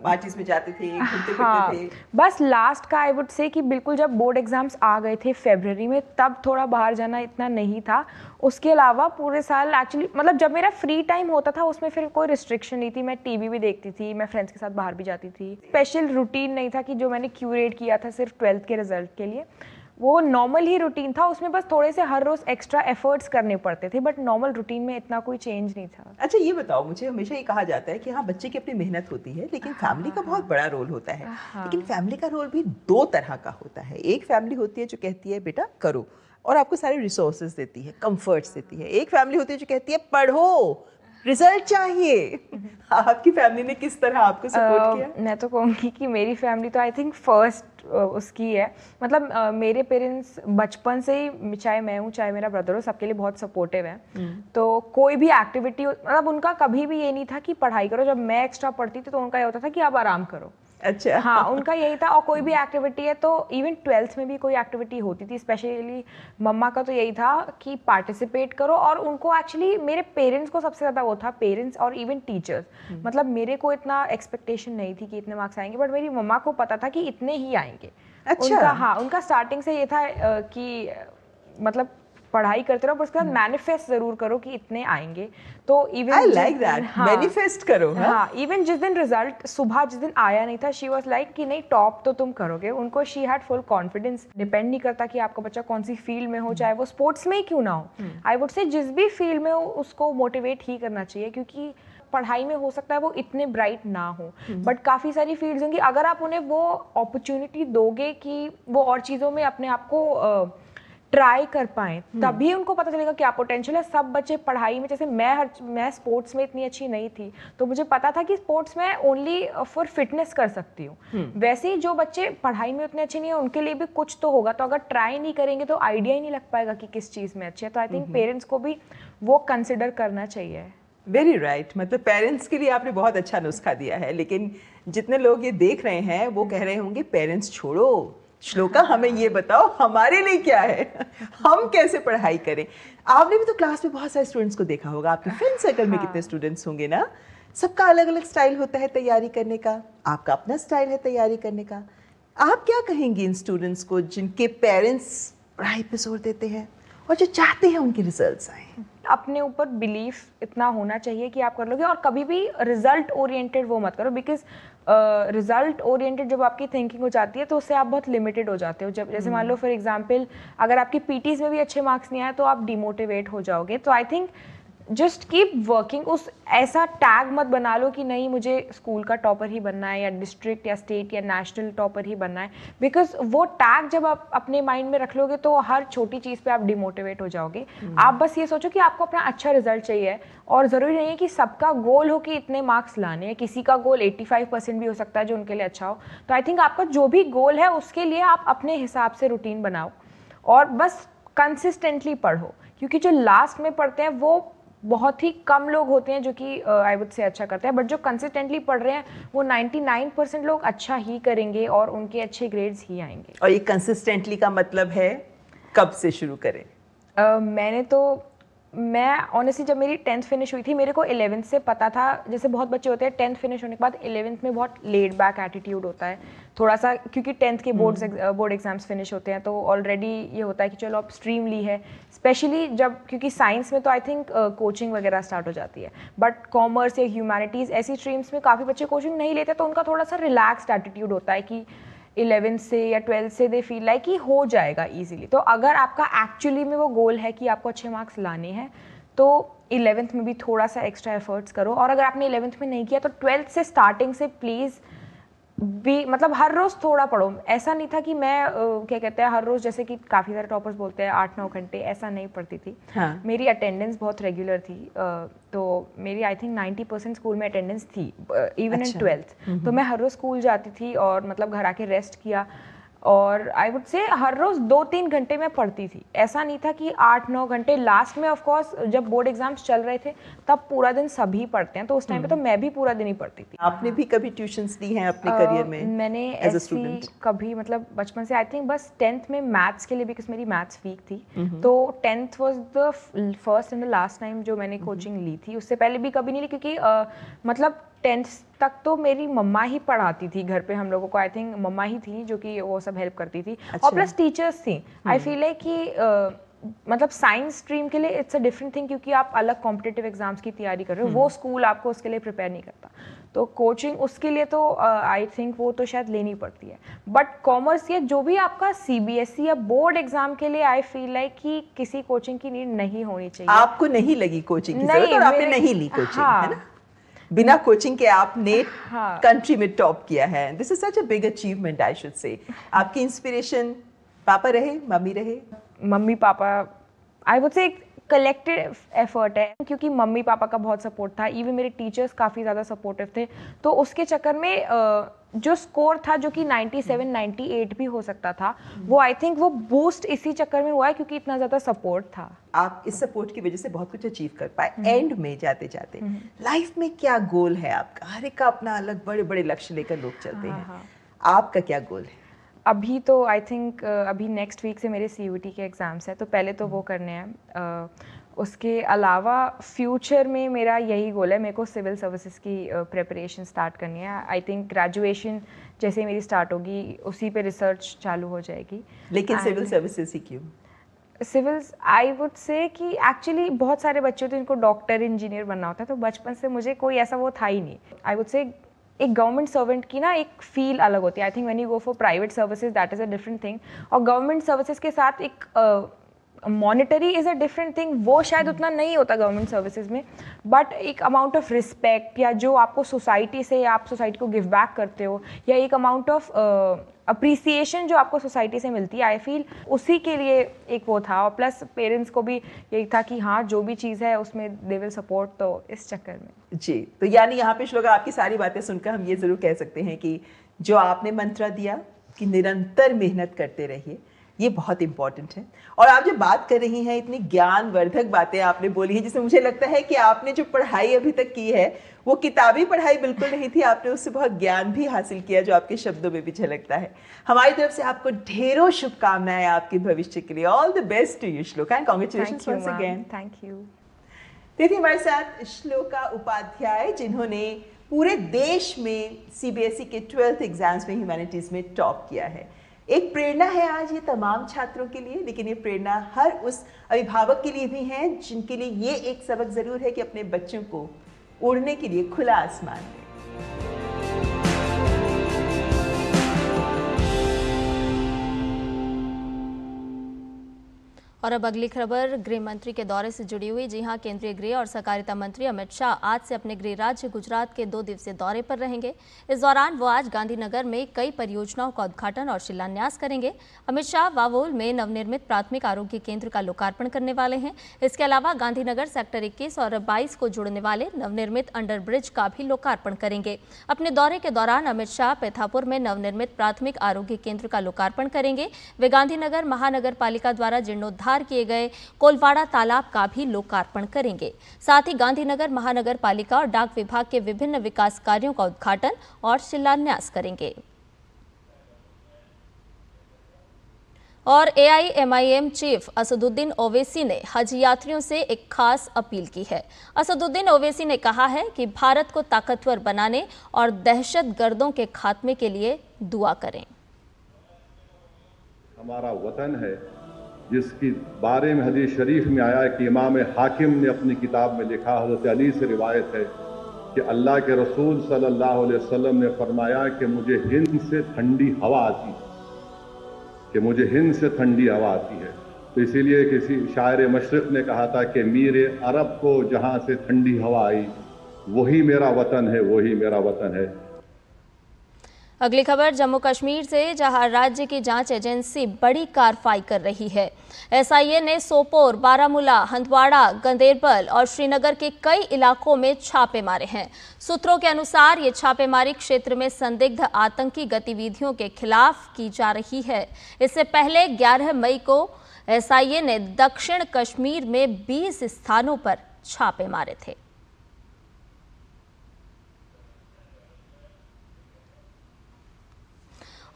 पार्टीज में जाते थे, घूमते हाँ, फिरते थे? बस लास्ट का आई वुड से कि बिल्कुल जब बोर्ड एग्जाम्स आ गए थे फरवरी में, तब थोड़ा बाहर जाना इतना नहीं था। उसके अलावा पूरे साल एक्चुअली मतलब जब मेरा फ्री टाइम होता था उसमें फिर कोई रिस्ट्रिक्शन नहीं थी। मैं टीवी भी देखती थी, मैं फ्रेंड्स के साथ बाहर भी जाती थी। स्पेशल रूटीन नहीं था कि जो मैंने क्यूरेट किया था सिर्फ 12th के रिजल्ट के लिए। वो नॉर्मल ही रूटीन था, उसमें बस थोड़े से हर रोज एक्स्ट्रा एफर्ट्स करने पड़ते थे, बट नॉर्मल रूटीन में इतना कोई चेंज नहीं था। अच्छा ये बताओ, मुझे हमेशा ये कहा जाता है कि हाँ बच्चे की अपनी मेहनत होती है, लेकिन फैमिली का बहुत बड़ा रोल होता है। लेकिन फैमिली का रोल भी दो तरह का होता है। एक फैमिली होती है जो कहती है बेटा करो और आपको सारे रिसोर्सेज देती है, कंफर्ट्स देती है। एक फैमिली होती है जो कहती है पढ़ो, रिजल्ट चाहिए। आपकी फैमिली ने किस तरह आपको सपोर्ट किया? मैं तो कहूँगी कि मेरी फैमिली तो आई थिंक फर्स्ट उसकी है, मतलब मेरे पेरेंट्स बचपन से ही, चाहे मैं हूँ चाहे मेरा ब्रदर हो, सबके लिए बहुत सपोर्टिव है। तो कोई भी एक्टिविटी, मतलब उनका कभी भी ये नहीं था कि पढ़ाई करो। जब मैं एक्स्ट्रा पढ़ती थी तो उनका ये होता था कि आप आराम करो। अच्छा। हाँ, उनका यही था। और कोई भी एक्टिविटी है तो इवन 12th में भी कोई एक्टिविटी होती थी, स्पेशली मम्मा का तो यही था कि पार्टिसिपेट करो। और उनको एक्चुअली मेरे पेरेंट्स को सबसे ज़्यादा वो था, पेरेंट्स और इवन टीचर्स, मतलब मेरे को इतना एक्सपेक्टेशन नहीं थी कि इतने मार्क्स आएंगे, बट मेरी मम्मा को पता था कि इतने ही आएंगे। अच्छा। उनका, हाँ, उनका स्टार्टिंग से ये था कि मतलब पढ़ाई करते रहो, पर उसके बाद मैनिफेस्ट जरूर करो कि इतने आएंगे। तो even I like that, manifest करो। हाँ, इवन जिस दिन रिजल्ट सुबह जिस दिन आया नहीं था, शी वाज लाइक कि नहीं टॉप तो तुम करोगे। उनको she had full confidence. Depend नहीं करता कि आपका बच्चा कौन सी फील्ड में हो, चाहे वो स्पोर्ट्स में ही क्यों ना हो। आई वुड से जिस भी फील्ड में हो उसको मोटिवेट ही करना चाहिए, क्योंकि पढ़ाई में हो सकता है वो इतने ब्राइट ना हो, बट काफ़ी सारी फील्ड्स होंगी, अगर आप उन्हें वो अपॉर्चुनिटी दोगे कि वो और चीज़ों में अपने आप को ट्राई कर पाएं, तभी उनको पता चलेगा क्या पोटेंशियल है। सब बच्चे पढ़ाई में, जैसे मैं स्पोर्ट्स में इतनी अच्छी नहीं थी, तो मुझे पता था कि स्पोर्ट्स में ओनली फॉर फिटनेस कर सकती हूँ। वैसे ही जो बच्चे पढ़ाई में उतने अच्छे नहीं है, उनके लिए भी कुछ तो होगा। तो अगर ट्राई नहीं करेंगे तो आइडिया ही नहीं लग पाएगा कि किस चीज़ में अच्छे है। तो आई थिंक पेरेंट्स को भी वो कंसिडर करना चाहिए। वेरी राइट, मतलब पेरेंट्स के लिए आपने बहुत अच्छा नुस्खा दिया है। लेकिन जितने लोग ये देख रहे हैं वो कह रहे होंगे पेरेंट्स छोड़ो, श्लोका हमें ये बताओ हमारे लिए क्या है, हम कैसे पढ़ाई करें। आपने भी तो क्लास में बहुत सारे स्टूडेंट्स को देखा होगा, आपके फ्रेंड सर्कल में कितने स्टूडेंट्स होंगे ना। सबका अलग अलग स्टाइल होता है तैयारी करने का, आपका अपना स्टाइल है तैयारी करने का। आप क्या कहेंगी इन स्टूडेंट्स को जिनके पेरेंट्स पढ़ाई पे जोर देते हैं और जो चाहते हैं उनके रिजल्ट्स आए? अपने ऊपर बिलीफ इतना होना चाहिए कि आप कर लोगे, और कभी भी रिजल्ट ओरिएंटेड वो मत करो, बिकॉज रिजल्ट ओरिएंटेड जब आपकी थिंकिंग हो जाती है तो उससे आप बहुत लिमिटेड हो जाते हो। जब जैसे मान लो फॉर एग्जांपल अगर आपकी पीटीज में भी अच्छे मार्क्स नहीं आए तो आप डिमोटिवेट हो जाओगे। तो I think just keep working. उस ऐसा टैग मत बना लो कि नहीं मुझे स्कूल का टॉपर ही बनना है या डिस्ट्रिक्ट या स्टेट या नेशनल टॉपर ही बनना है, बिकॉज वो टैग जब आप अपने माइंड में रख लोगे तो हर छोटी चीज़ पे आप डिमोटिवेट हो जाओगे। आप बस ये सोचो कि आपको अपना अच्छा रिजल्ट चाहिए, और ज़रूरी नहीं है कि सबका गोल हो कि इतने मार्क्स लाने हैं। किसी का गोल 85% भी हो सकता है जो उनके लिए अच्छा हो। तो आई थिंक आपका जो भी गोल है उसके लिए आप अपने हिसाब से रूटीन बनाओ और बस कंसिस्टेंटली पढ़ो, क्योंकि जो लास्ट में पढ़ते हैं वो बहुत ही कम लोग होते हैं जो कि आई वुड से अच्छा करते हैं, बट जो कंसिस्टेंटली पढ़ रहे हैं वो 99% लोग अच्छा ही करेंगे और उनके अच्छे ग्रेड्स ही आएंगे। और ये कंसिस्टेंटली का मतलब है कब से शुरू करें? मैं ऑनेस्टली जब मेरी 10th फिनिश हुई थी मेरे को 11th से पता था। जैसे बहुत बच्चे होते हैं 10th फिनिश होने के बाद 11th में बहुत लेड बैक एटीट्यूड होता है थोड़ा सा, क्योंकि 10th के बोर्ड एग्जाम्स फिनिश होते हैं तो ऑलरेडी ये होता है कि चलो अब स्ट्रीम ली है, स्पेशली जब क्योंकि साइंस में तो आई थिंक कोचिंग वगैरह स्टार्ट हो जाती है, बट कॉमर्स या ह्यूमैनिटीज़ ऐसी स्ट्रीम्स में काफ़ी बच्चे कोचिंग नहीं लेते, तो उनका थोड़ा सा रिलैक्स्ड एटीट्यूड होता है कि 11th से या 12th से दे फील लाइक कि हो जाएगा इजीली। तो अगर आपका एक्चुअली में वो गोल है कि आपको अच्छे मार्क्स लाने हैं तो 11th में भी थोड़ा सा एक्स्ट्रा एफर्ट्स करो, और अगर आपने 11th में नहीं किया तो 12th से स्टार्टिंग से प्लीज़ भी मतलब हर रोज़ थोड़ा पढ़ो। ऐसा नहीं था कि मैं क्या कहते हैं हर रोज़, जैसे कि काफ़ी सारे टॉपर्स बोलते हैं 8-9 घंटे, ऐसा नहीं पढ़ती थी। हाँ। मेरी अटेंडेंस बहुत रेगुलर थी, तो मेरी आई थिंक 90% स्कूल में अटेंडेंस थी इवन इन 12th। तो मैं हर रोज़ स्कूल जाती थी और मतलब घर आके रेस्ट किया, और आई वुड से हर रोज़ 2-3 घंटे मैं पढ़ती थी। ऐसा नहीं था कि 8-9 घंटे। लास्ट में ऑफ कोर्स जब बोर्ड एग्जाम्स चल रहे थे तब पूरा दिन सभी पढ़ते हैं, तो उस टाइम पे तो मैं भी पूरा दिन ही पढ़ती थी। आपने भी कभी ट्यूशंस ली हैं अपने करियर में? मैंने as a ऐसी student? कभी मतलब बचपन से आई थिंक बस 10th में मैथ्स के लिए, बिकॉज मेरी मैथ्स वीक थी, तो 10th was the first and the last time जो मैंने कोचिंग ली थी। उससे पहले भी कभी नहीं ली, क्योंकि मतलब 10th तक तो मेरी मम्मा ही पढ़ाती थी घर पे हम लोगों को। आई थिंक मम्मा ही थी जो कि वो सब हेल्प करती थी। और प्लस टीचर्स थी। आई फील है कि मतलब साइंस स्ट्रीम के लिए इट्स अ डिफरेंट थिंग, क्योंकि आप अलग कॉम्पिटिटिव एग्जाम्स की तैयारी कर रहे हो, वो स्कूल आपको उसके लिए प्रिपेयर नहीं करता। तो कोचिंग उसके लिए तो आई थिंक वो तो शायद लेनी पड़ती है। बट कॉमर्स या जो भी आपका सीबीएसई या बोर्ड एग्जाम के लिए आई फील लाइक कि किसी कोचिंग की नीड नहीं होनी चाहिए। आपको नहीं लगी कोचिंग की जरूरत और आपने नहीं ली कोचिंग, हाँ, है ना? बिना कोचिंग के आपने कंट्री में टॉप किया है। This is such a big achievement I should say. आपकी इंस्पिरेशन पापा रहे, मम्मी रहे? Mummy papa I would say collective effort है, क्योंकि मम्मी पापा का बहुत सपोर्ट था, इवन मेरे टीचर्स काफ़ी ज़्यादा सपोर्टिव थे। तो उसके चक्कर में जो स्कोर था जो कि 97 98 भी हो सकता था, वो आई थिंक वो बूस्ट इसी चक्कर में हुआ है क्योंकि इतना ज़्यादा सपोर्ट था। आप इस सपोर्ट की वजह से बहुत कुछ अचीव कर पाए। एंड में जाते जाते लाइफ में क्या गोल है आपका? हर एक का अपना अलग बड़े बड़े लक्ष्य लेकर लोग चलते हैं। आपका क्या गोल है? अभी तो आई थिंक अभी नेक्स्ट वीक से मेरे सीयूईटी के एग्ज़ाम्स हैं, तो पहले तो वो करने हैं। उसके अलावा फ्यूचर में मेरा यही गोल है, मेरे को सिविल सर्विसेज की प्रिपरेशन स्टार्ट करनी है। आई थिंक ग्रेजुएशन जैसे मेरी स्टार्ट होगी उसी पे रिसर्च चालू हो जाएगी। लेकिन सिविल सर्विसेज ही क्यों? सिविल्स आई वुड से कि एक्चुअली बहुत सारे बच्चे तो इनको डॉक्टर इंजीनियर बनना होता है, तो बचपन से मुझे कोई ऐसा वो था ही नहीं। आई वुड से एक गवर्नमेंट सर्वेंट की ना एक फील अलग होती है। I think when you go for private services that is a different thing, और गवर्नमेंट सर्विसेज के साथ एक monetary is a different thing, वो शायद उतना नहीं होता गवर्नमेंट सर्विसेज में, बट एक अमाउंट ऑफ रिस्पेक्ट या जो आपको सोसाइटी से, आप सोसाइटी को गिव बैक करते हो, या एक अमाउंट ऑफ अप्रिसिएशन जो आपको सोसाइटी से मिलती है, आई फील उसी के लिए एक वो था। और प्लस पेरेंट्स को भी यही था कि हाँ जो भी चीज़ है उसमें दे विल सपोर्ट, तो इस चक्कर में जी। तो यानी यहाँ पे श्लोका आपकी सारी बातें सुनकर हम ये ज़रूर कह सकते हैं कि जो आपने मंत्र दिया कि निरंतर मेहनत करते रहिए, ये बहुत इंपॉर्टेंट है। और आप जो बात कर रही हैं, इतनी ज्ञानवर्धक बातें आपने बोली हैं, जिसमें मुझे लगता है कि आपने जो पढ़ाई अभी तक की है वो किताबी पढ़ाई बिल्कुल नहीं थी, आपने उससे बहुत ज्ञान भी हासिल किया जो आपके शब्दों में भी झलकता है। हमारी तरफ से आपको ढेरों शुभकामनाएं आपके भविष्य के लिए। All the best to you Shloka, and congratulations once again. Thank you. देखिए हमारे साथ श्लोका उपाध्याय, जिन्होंने पूरे देश में सीबीएसई के 12th एग्जाम्स में ह्यूमैनिटीज में टॉप किया है। एक प्रेरणा है आज ये तमाम छात्रों के लिए, लेकिन ये प्रेरणा हर उस अभिभावक के लिए भी है जिनके लिए ये एक सबक जरूर है कि अपने बच्चों को उड़ने के लिए खुला आसमान दें। और अब अगली खबर गृह मंत्री के दौरे से जुड़ी हुई। जी हां, केंद्रीय गृह और सहकारिता मंत्री अमित शाह आज से अपने गृह राज्य गुजरात के 2 दिवसीय दौरे पर रहेंगे। इस दौरान वो आज गांधीनगर में कई परियोजनाओं का उद्घाटन और शिलान्यास करेंगे। अमित शाह वावोल में नवनिर्मित प्राथमिक आरोग्य केंद्र का लोकार्पण करने वाले हैं। इसके अलावा गांधीनगर सेक्टर 21 और 22 को जोड़ने वाले नवनिर्मित अंडर ब्रिज का भी लोकार्पण करेंगे। अपने दौरे के दौरान अमित शाह पेथापुर में नवनिर्मित प्राथमिक आरोग्य केंद्र का लोकार्पण करेंगे। वे गांधीनगर महानगर पालिका द्वारा जीर्णोद्धार किए गए कोलवाड़ा तालाब का भी लोकार्पण करेंगे। साथ ही गांधीनगर महानगर पालिका और डाक विभाग के विभिन्न विकास कार्यों का उद्घाटन और शिलान्यास करेंगे। और एआईएमआईएम चीफ असदुद्दीन ओवैसी ने हज यात्रियों से एक खास अपील की है। असदुद्दीन ओवैसी ने कहा है कि भारत को ताकतवर बनाने और दहशतगर्दों के खात्मे के लिए दुआ करें। हमारा वतन है जिसके बारे में हदीस शरीफ में आया है कि इमाम हाकिम ने अपनी किताब में लिखा, हज़रत अली से रिवायत है कि अल्लाह के रसूल सल्लल्लाहु अलैहि वसल्लम ने फरमाया कि मुझे हिंद से ठंडी हवा आती है, कि मुझे हिंद से ठंडी हवा आती है। तो इसीलिए किसी शायर मशरिक़ ने कहा था कि मीर अरब को जहाँ से ठंडी हवा आई वही मेरा वतन है, वही मेरा वतन है। अगली खबर जम्मू कश्मीर से, जहां राज्य की जांच एजेंसी बड़ी कार्रवाई कर रही है। एसआईए ने सोपोर, बारामूला, हंदवाड़ा, गंदेरबल और श्रीनगर के कई इलाकों में छापे मारे हैं। सूत्रों के अनुसार ये छापेमारी क्षेत्र में संदिग्ध आतंकी गतिविधियों के खिलाफ की जा रही है। इससे पहले 11 मई को एसआईए ने दक्षिण कश्मीर में 20 स्थानों पर छापे मारे थे।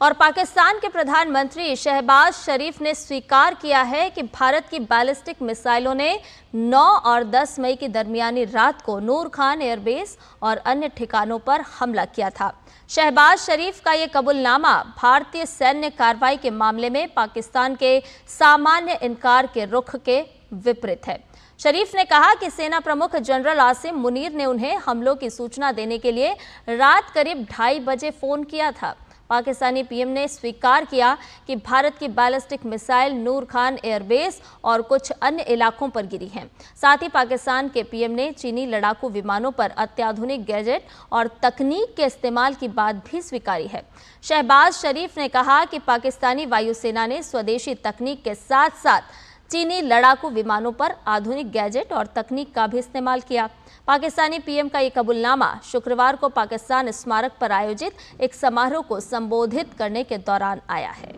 और पाकिस्तान के प्रधानमंत्री शहबाज शरीफ ने स्वीकार किया है कि भारत की बैलिस्टिक मिसाइलों ने 9 और 10 मई की दरमियानी रात को नूर खान एयरबेस और अन्य ठिकानों पर हमला किया था। शहबाज शरीफ का ये कबूलनामा भारतीय सैन्य कार्रवाई के मामले में पाकिस्तान के सामान्य इनकार के रुख के विपरीत है। शरीफ ने कहा कि सेना प्रमुख जनरल आसिम मुनीर ने उन्हें हमलों की सूचना देने के लिए रात करीब 2:30 बजे फोन किया था। पाकिस्तानी पीएम ने स्वीकार किया कि भारत की बैलिस्टिक मिसाइल नूर खान एयरबेस और कुछ अन्य इलाकों पर गिरी हैं। साथ ही पाकिस्तान के पीएम ने चीनी लड़ाकू विमानों पर अत्याधुनिक गैजेट और तकनीक के इस्तेमाल की बात भी स्वीकारी है। शहबाज शरीफ ने कहा कि पाकिस्तानी वायुसेना ने स्वदेशी तकनीक के साथ साथ चीनी लड़ाकू विमानों पर आधुनिक गैजेट और तकनीक का भी इस्तेमाल किया। पाकिस्तानी पीएम का ये कबूलनामा शुक्रवार को पाकिस्तान स्मारक पर आयोजित एक समारोह को संबोधित करने के दौरान आया है।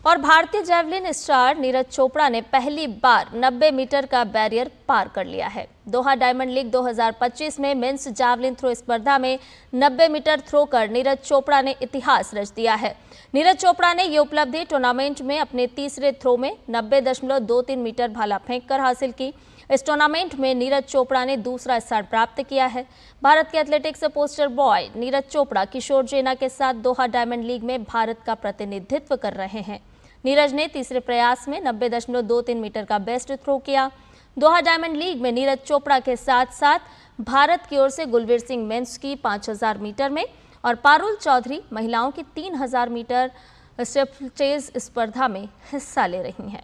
और भारतीय जैवलिन स्टार नीरज चोपड़ा ने पहली बार 90 मीटर का बैरियर पार कर लिया है। दोहा डायमंड लीग 2025 में मेंस जैवलिन थ्रो स्पर्धा में 90 मीटर थ्रो कर नीरज चोपड़ा ने इतिहास रच दिया है। नीरज चोपड़ा ने ये उपलब्धि टूर्नामेंट में अपने तीसरे थ्रो में 90.23 मीटर भाला फेंक कर हासिल की। इस टूर्नामेंट में नीरज चोपड़ा ने दूसरा स्थान प्राप्त किया है। भारत के athletics poster boy Neeraj Chopra Kishore Jena के साथ दोहा डायमंड लीग में भारत का प्रतिनिधित्व कर रहे हैं। नीरज ने तीसरे प्रयास में 90.23 मीटर का बेस्ट थ्रो किया। दोहा डायमंड लीग में नीरज चोपड़ा के साथ साथ भारत की ओर से गुलवीर सिंह मेंस की 5000 मीटर में और पारुल चौधरी महिलाओं की 3000 मीटर स्टेपलचेज स्पर्धा में हिस्सा ले रही हैं।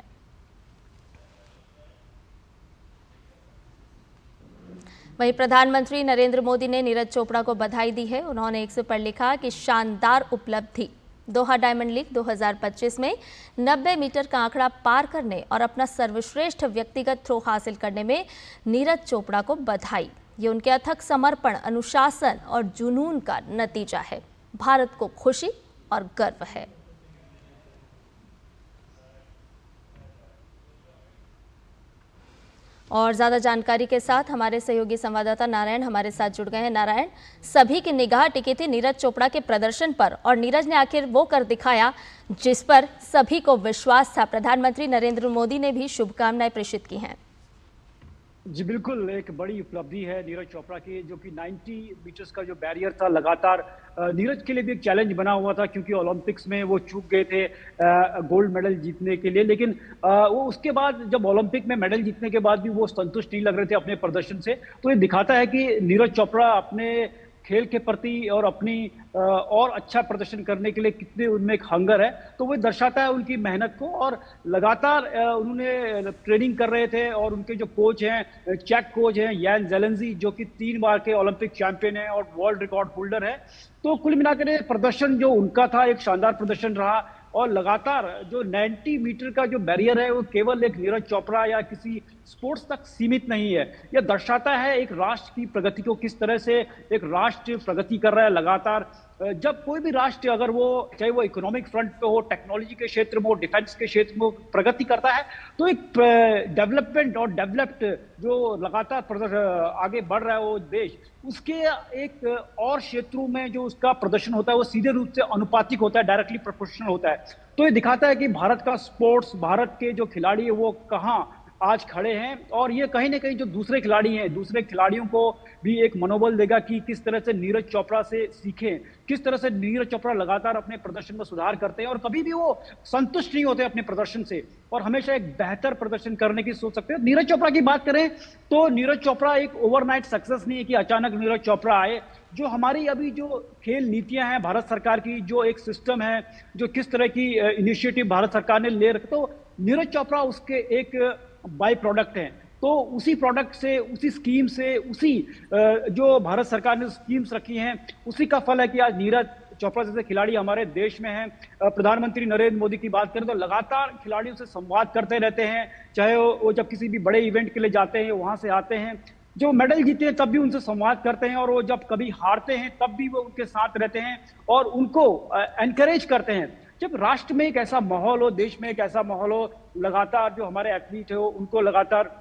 वहीं प्रधानमंत्री नरेंद्र मोदी ने नीरज चोपड़ा को बधाई दी है। उन्होंने एक्स पर लिखा कि शानदार उपलब्धि। दोहा डायमंड लीग 2025 में 90 मीटर का आंकड़ा पार करने और अपना सर्वश्रेष्ठ व्यक्तिगत थ्रो हासिल करने में नीरज चोपड़ा को बधाई। ये उनके अथक समर्पण, अनुशासन और जुनून का नतीजा है। भारत को खुशी और गर्व है। और ज़्यादा जानकारी के साथ हमारे सहयोगी संवाददाता नारायण हमारे साथ जुड़ गए हैं। नारायण, सभी की निगाह टिकी थी नीरज चोपड़ा के प्रदर्शन पर और नीरज ने आखिर वो कर दिखाया जिस पर सभी को विश्वास था। प्रधानमंत्री नरेंद्र मोदी ने भी शुभकामनाएं प्रेषित की हैं। जी बिल्कुल, एक बड़ी उपलब्धि है नीरज चोपड़ा की, जो कि 90 मीटर्स का जो बैरियर था लगातार नीरज के लिए भी एक चैलेंज बना हुआ था, क्योंकि ओलंपिक्स में वो चूक गए थे गोल्ड मेडल जीतने के लिए। लेकिन वो उसके बाद जब ओलंपिक में मेडल जीतने के बाद भी वो संतुष्ट नहीं लग रहे थे अपने प्रदर्शन से। तो ये दिखाता है कि नीरज चोपड़ा अपने खेल के प्रति और अपनी और अच्छा प्रदर्शन करने के लिए कितने उनमें एक हंगर है। तो वो दर्शाता है उनकी मेहनत को। और लगातार उन्होंने ट्रेनिंग कर रहे थे और उनके जो कोच हैं, चेक कोच हैं यान ज़ेलेंस्की, जो कि 3 बार के ओलंपिक चैंपियन है और वर्ल्ड रिकॉर्ड होल्डर है। तो कुल मिलाकर प्रदर्शन जो उनका था एक शानदार प्रदर्शन रहा। और लगातार जो 90 मीटर का जो बैरियर है वो केवल एक नीरज चोपड़ा या किसी स्पोर्ट्स तक सीमित नहीं है। यह दर्शाता है एक राष्ट्र की प्रगति को, किस तरह से एक राष्ट्र प्रगति कर रहा है लगातार। जब कोई भी राष्ट्र अगर वो चाहे वो इकोनॉमिक फ्रंट पे हो, टेक्नोलॉजी के क्षेत्र में हो, डिफेंस के क्षेत्र में प्रगति करता है, तो एक डेवलपमेंट और डेवलप्ड जो लगातार आगे बढ़ रहा है वो देश, उसके एक और क्षेत्रों में जो उसका प्रदर्शन होता है वो सीधे रूप से अनुपातिक होता है, डायरेक्टली प्रोपोर्शनल होता है। तो ये दिखाता है कि भारत का स्पोर्ट्स, भारत के जो खिलाड़ी है वो कहाँ आज खड़े हैं। और ये कहीं ना कहीं जो दूसरे खिलाड़ी हैं, दूसरे खिलाड़ियों को भी एक मनोबल देगा कि किस तरह से नीरज चोपड़ा से सीखें, किस तरह से नीरज चोपड़ा लगातार अपने प्रदर्शन में सुधार करते हैं और कभी भी वो संतुष्ट नहीं होते अपने प्रदर्शन से और हमेशा एक बेहतर प्रदर्शन करने की सोच सकते हैं। नीरज चोपड़ा की बात करें तो नीरज चोपड़ा एक ओवरनाइट सक्सेस नहीं है कि अचानक नीरज चोपड़ा आए। जो हमारी अभी जो खेल नीतियां हैं भारत सरकार की, जो एक सिस्टम है, जो किस तरह की इनिशिएटिव भारत सरकार ने ले रखे, तो नीरज चोपड़ा उसके एक बाय प्रोडक्ट हैं। तो उसी प्रोडक्ट से, उसी स्कीम से, उसी जो भारत सरकार ने स्कीम्स रखी हैं, उसी का फल है कि आज नीरज चोपड़ा जैसे खिलाड़ी हमारे देश में हैं। प्रधानमंत्री नरेंद्र मोदी की बात करें तो लगातार खिलाड़ियों से संवाद करते रहते हैं, चाहे वो जब किसी भी बड़े इवेंट के लिए जाते हैं, वहां से आते हैं, जो मेडल जीते हैं तब भी उनसे संवाद करते हैं और वो जब कभी हारते हैं तब भी वो उनके साथ रहते हैं और उनको एनकरेज करते हैं। जब राष्ट्र में एक ऐसा माहौल हो, देश में एक ऐसा माहौल हो, लगातार जो हमारे एथलीट हो उनको लगातार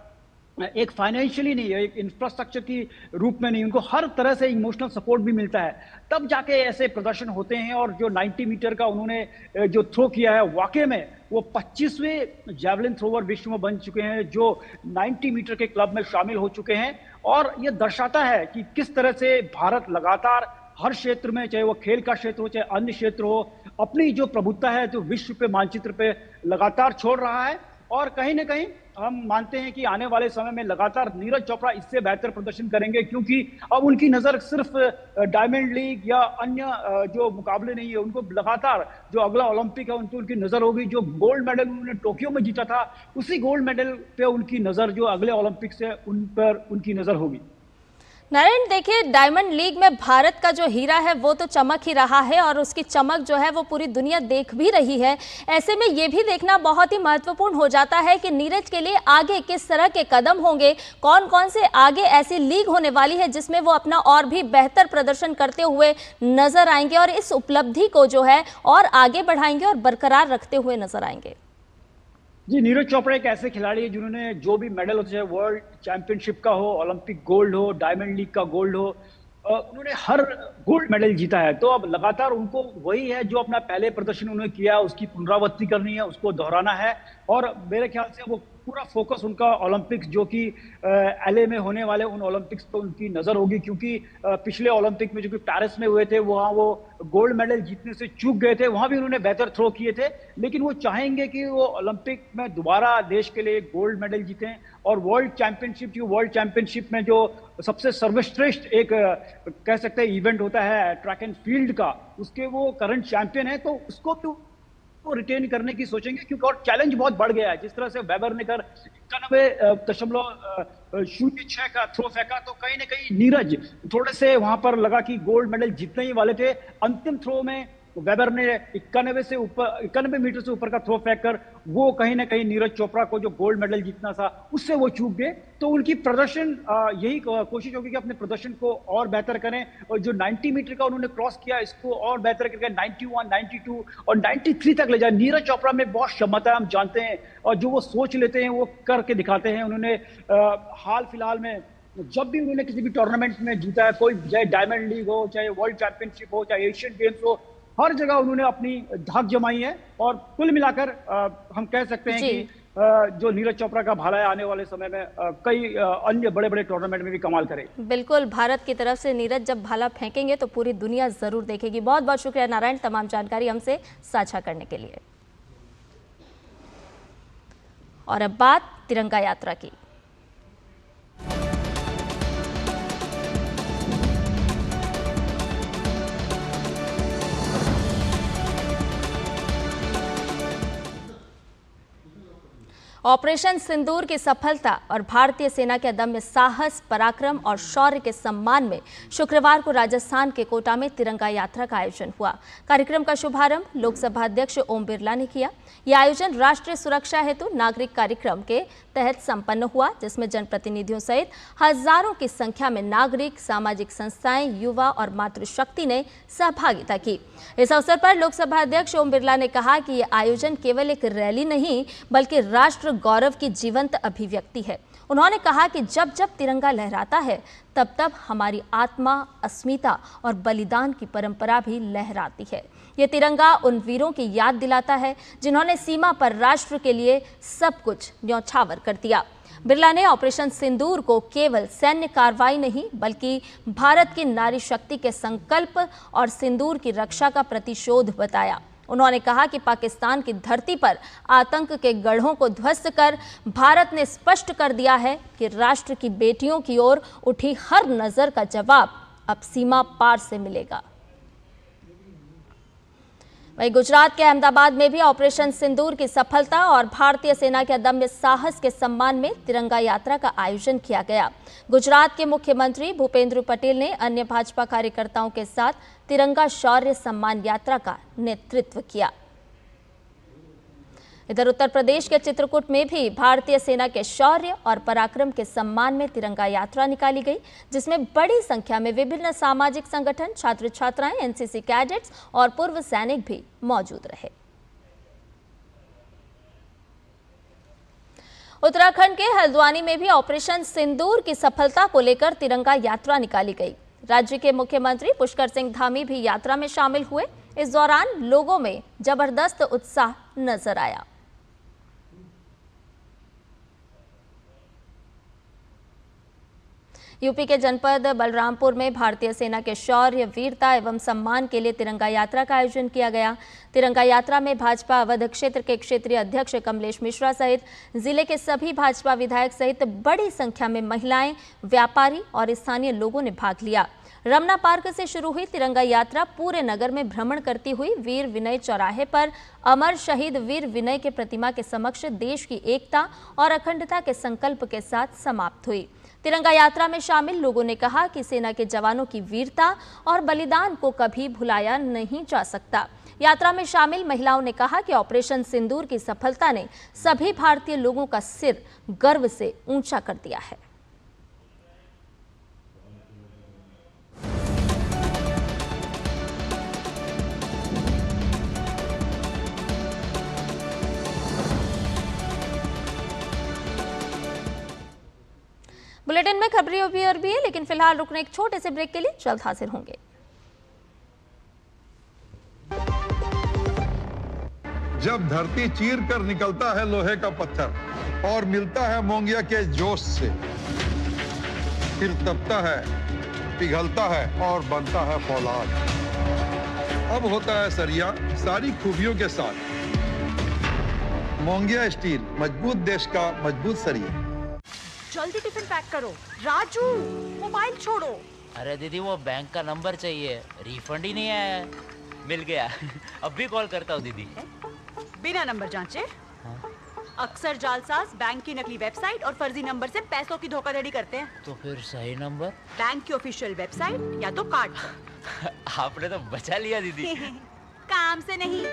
एक फाइनेंशियली नहीं, एक इंफ्रास्ट्रक्चर की रूप में नहीं, उनको हर तरह से इमोशनल सपोर्ट भी मिलता है, तब जाके ऐसे प्रदर्शन होते हैं। और जो 90 मीटर का उन्होंने जो थ्रो किया है, वाकई में वो 25वें जैवलिन थ्रोवर विश्व में बन चुके हैं जो 90 मीटर के क्लब में शामिल हो चुके हैं। और ये दर्शाता है कि किस तरह से भारत लगातार हर क्षेत्र में, चाहे वो खेल का क्षेत्र हो चाहे अन्य क्षेत्र हो, अपनी जो प्रभुत्ता है जो विश्व पे मानचित्र पे लगातार छोड़ रहा है। और कहीं ना कहीं हम मानते हैं कि आने वाले समय में लगातार नीरज चोपड़ा इससे बेहतर प्रदर्शन करेंगे, क्योंकि अब उनकी नजर सिर्फ डायमंड लीग या अन्य जो मुकाबले नहीं है, उनको लगातार जो अगला ओलंपिक है उन पर उनकी नजर होगी। जो गोल्ड मेडल उन्होंने टोक्यो में जीता था, उसी गोल्ड मेडल पे उनकी नजर जो अगले ओलंपिक्स है उन पर उनकी नजर होगी। नारायण, देखिए डायमंड लीग में भारत का जो हीरा है वो तो चमक ही रहा है और उसकी चमक जो है वो पूरी दुनिया देख भी रही है। ऐसे में ये भी देखना बहुत ही महत्वपूर्ण हो जाता है कि नीरज के लिए आगे किस तरह के कदम होंगे, कौन कौन से आगे ऐसी लीग होने वाली है जिसमें वो अपना और भी बेहतर प्रदर्शन करते हुए नजर आएंगे और इस उपलब्धि को जो है और आगे बढ़ाएंगे और बरकरार रखते हुए नजर आएंगे। जी, नीरज चोपड़ा एक ऐसे खिलाड़ी है जिन्होंने जो भी मेडल हो, चाहे वर्ल्ड चैंपियनशिप का हो, ओलंपिक गोल्ड हो, डायमंड लीग का गोल्ड हो, उन्होंने हर गोल्ड मेडल जीता है। तो अब लगातार उनको वही है जो अपना पहले प्रदर्शन उन्होंने किया उसकी पुनरावृत्ति करनी है, उसको दोहराना है। और मेरे ख्याल से वो पूरा फोकस उनका ओलंपिक्स जो कि एलए में होने वाले उन ओलंपिक्स पर उनकी नजर होगी, क्योंकि पिछले ओलंपिक में जो कि पेरिस में हुए थे वहाँ वो गोल्ड मेडल जीतने से चूक गए थे, वहाँ भी उन्होंने बेहतर थ्रो किए थे। लेकिन वो चाहेंगे कि वो ओलंपिक में दोबारा देश के लिए गोल्ड मेडल जीतें। और वर्ल्ड चैंपियनशिप में जो सबसे सर्वश्रेष्ठ एक कह सकते हैं इवेंट होता है ट्रैक एंड फील्ड का, उसके वो करंट चैंपियन है, तो उसको तो रिटेन करने की सोचेंगे, क्योंकि और चैलेंज बहुत बढ़ गया है। जिस तरह से वेबर ने कर 91.06 का थ्रो फेंका, तो कहीं ना कहीं नीरज थोड़े से वहां पर लगा कि गोल्ड मेडल जीतने ही वाले थे। अंतिम थ्रो में वेबर ने 91 मीटर से ऊपर का थ्रो फेंक कर वो कहीं ना कहीं नीरज चोपड़ा को जो गोल्ड मेडल जीतना था उससे वो चूक गए। तो उनकी प्रदर्शन यही कोशिश होगी कि अपने प्रदर्शन को और बेहतर करें, और जो 90 मीटर का उन्होंने क्रॉस किया इसको और बेहतर करके 91, 92 और 93 तक ले जाए। नीरज चोपड़ा में बहुत क्षमता है, हम जानते हैं, और जो वो सोच लेते हैं वो करके दिखाते हैं। उन्होंने हाल फिलहाल में जब भी उन्होंने किसी भी टूर्नामेंट में जीता है, कोई चाहे डायमंड लीग हो, चाहे वर्ल्ड चैंपियनशिप हो, चाहे एशियन गेम्स हो, हर जगह उन्होंने अपनी धाक जमाई है। और कुल मिलाकर हम कह सकते हैं कि जो नीरज चोपड़ा का भाला है आने वाले समय में कई अन्य बड़े बड़े टूर्नामेंट में भी कमाल करेगी। बिल्कुल, भारत की तरफ से नीरज जब भाला फेंकेंगे तो पूरी दुनिया जरूर देखेगी। बहुत बहुत शुक्रिया नारायण, तमाम जानकारी हमसे साझा करने के लिए। और अब बात तिरंगा यात्रा की। ऑपरेशन सिंदूर की सफलता और भारतीय सेना के अदम्य साहस, पराक्रम और शौर्य के सम्मान में शुक्रवार को राजस्थान के कोटा में तिरंगा यात्रा का आयोजन हुआ। कार्यक्रम का शुभारंभ लोकसभा अध्यक्ष ओम बिरला ने किया। यह आयोजन राष्ट्रीय सुरक्षा हेतु नागरिक कार्यक्रम के तहत संपन्न हुआ, जिसमें जनप्रतिनिधियों सहित हजारों की संख्या में नागरिक, सामाजिक संस्थाएं, युवा और मातृशक्ति ने सहभागिता की। इस अवसर पर लोकसभा अध्यक्ष ओम बिरला ने कहा कि यह आयोजन केवल एक रैली नहीं बल्कि राष्ट्र गौरव की जीवंत अभिव्यक्ति है। उन्होंने कहा कि जब जब तिरंगा लहराता है तब तब हमारी आत्मा, अस्मिता और बलिदान की परंपरा भी लहराती है। ये तिरंगा उन वीरों की याद दिलाता है जिन्होंने सीमा पर राष्ट्र के लिए सब कुछ न्यौछावर कर दिया। बिरला ने ऑपरेशन सिंदूर को केवल सैन्य कार्रवाई नहीं बल्कि भारत की नारी शक्ति के संकल्प और सिंदूर की रक्षा का प्रतिशोध बताया। उन्होंने कहा कि पाकिस्तान की धरती पर आतंक के गढ़ों को ध्वस्त कर भारत ने स्पष्ट कर दिया है कि राष्ट्र की बेटियों की ओर उठी हर नजर का जवाब अब सीमा पार से मिलेगा। वहीं गुजरात के अहमदाबाद में भी ऑपरेशन सिंदूर की सफलता और भारतीय सेना के अदम्य साहस के सम्मान में तिरंगा यात्रा का आयोजन किया गया। गुजरात के मुख्यमंत्री भूपेंद्र पटेल ने अन्य भाजपा कार्यकर्ताओं के साथ तिरंगा शौर्य सम्मान यात्रा का नेतृत्व किया। इधर उत्तर प्रदेश के चित्रकूट में भी भारतीय सेना के शौर्य और पराक्रम के सम्मान में तिरंगा यात्रा निकाली गई, जिसमें बड़ी संख्या में विभिन्न सामाजिक संगठन, छात्र छात्राएं, एनसीसी कैडेट्स और पूर्व सैनिक भी मौजूद रहे। उत्तराखंड के हल्द्वानी में भी ऑपरेशन सिंदूर की सफलता को लेकर तिरंगा यात्रा निकाली गई। राज्य के मुख्यमंत्री पुष्कर सिंह धामी भी यात्रा में शामिल हुए। इस दौरान लोगों में जबरदस्त उत्साह नजर आया। यूपी के जनपद बलरामपुर में भारतीय सेना के शौर्य, वीरता एवं सम्मान के लिए तिरंगा यात्रा का आयोजन किया गया। तिरंगा यात्रा में भाजपा अवध क्षेत्र के क्षेत्रीय अध्यक्ष कमलेश मिश्रा सहित जिले के सभी भाजपा विधायक सहित बड़ी संख्या में महिलाएं, व्यापारी और स्थानीय लोगों ने भाग लिया। रमना पार्क से शुरू हुई तिरंगा यात्रा पूरे नगर में भ्रमण करती हुई वीर विनय चौराहे पर अमर शहीद वीर विनय के प्रतिमा के समक्ष देश की एकता और अखंडता के संकल्प के साथ समाप्त हुई। तिरंगा यात्रा में शामिल लोगों ने कहा कि सेना के जवानों की वीरता और बलिदान को कभी भुलाया नहीं जा सकता। यात्रा में शामिल महिलाओं ने कहा कि ऑपरेशन सिंदूर की सफलता ने सभी भारतीय लोगों का सिर गर्व से ऊंचा कर दिया है। बुलेटिन में खबरें और भी है, लेकिन फिलहाल रुकने एक छोटे से ब्रेक के लिए जल्द हाजिर होंगे। जब धरती चीर कर निकलता है लोहे का पत्थर और मिलता है मोंगिया के जोश से, फिर तपता है, पिघलता है और बनता है फौलाद। अब होता है सरिया सारी खूबियों के साथ। मोंगिया स्टील, मजबूत देश का मजबूत सरिया। जल्दी टिफिन पैक करो। राजू, मोबाइल छोड़ो। अरे दीदी, वो बैंक का नंबर चाहिए, रिफंड ही नहीं आया है। मिल गया। अब भी कॉल करता हूँ दीदी। बिना नंबर जांचे? अक्सर जालसाज बैंक की नकली वेबसाइट और फर्जी नंबर से पैसों की धोखाधड़ी करते हैं। तो फिर सही नंबर? बैंक की ऑफिशियल वेबसाइट या तो कार्ड पर। आपने तो बचा लिया दीदी। काम से नहीं।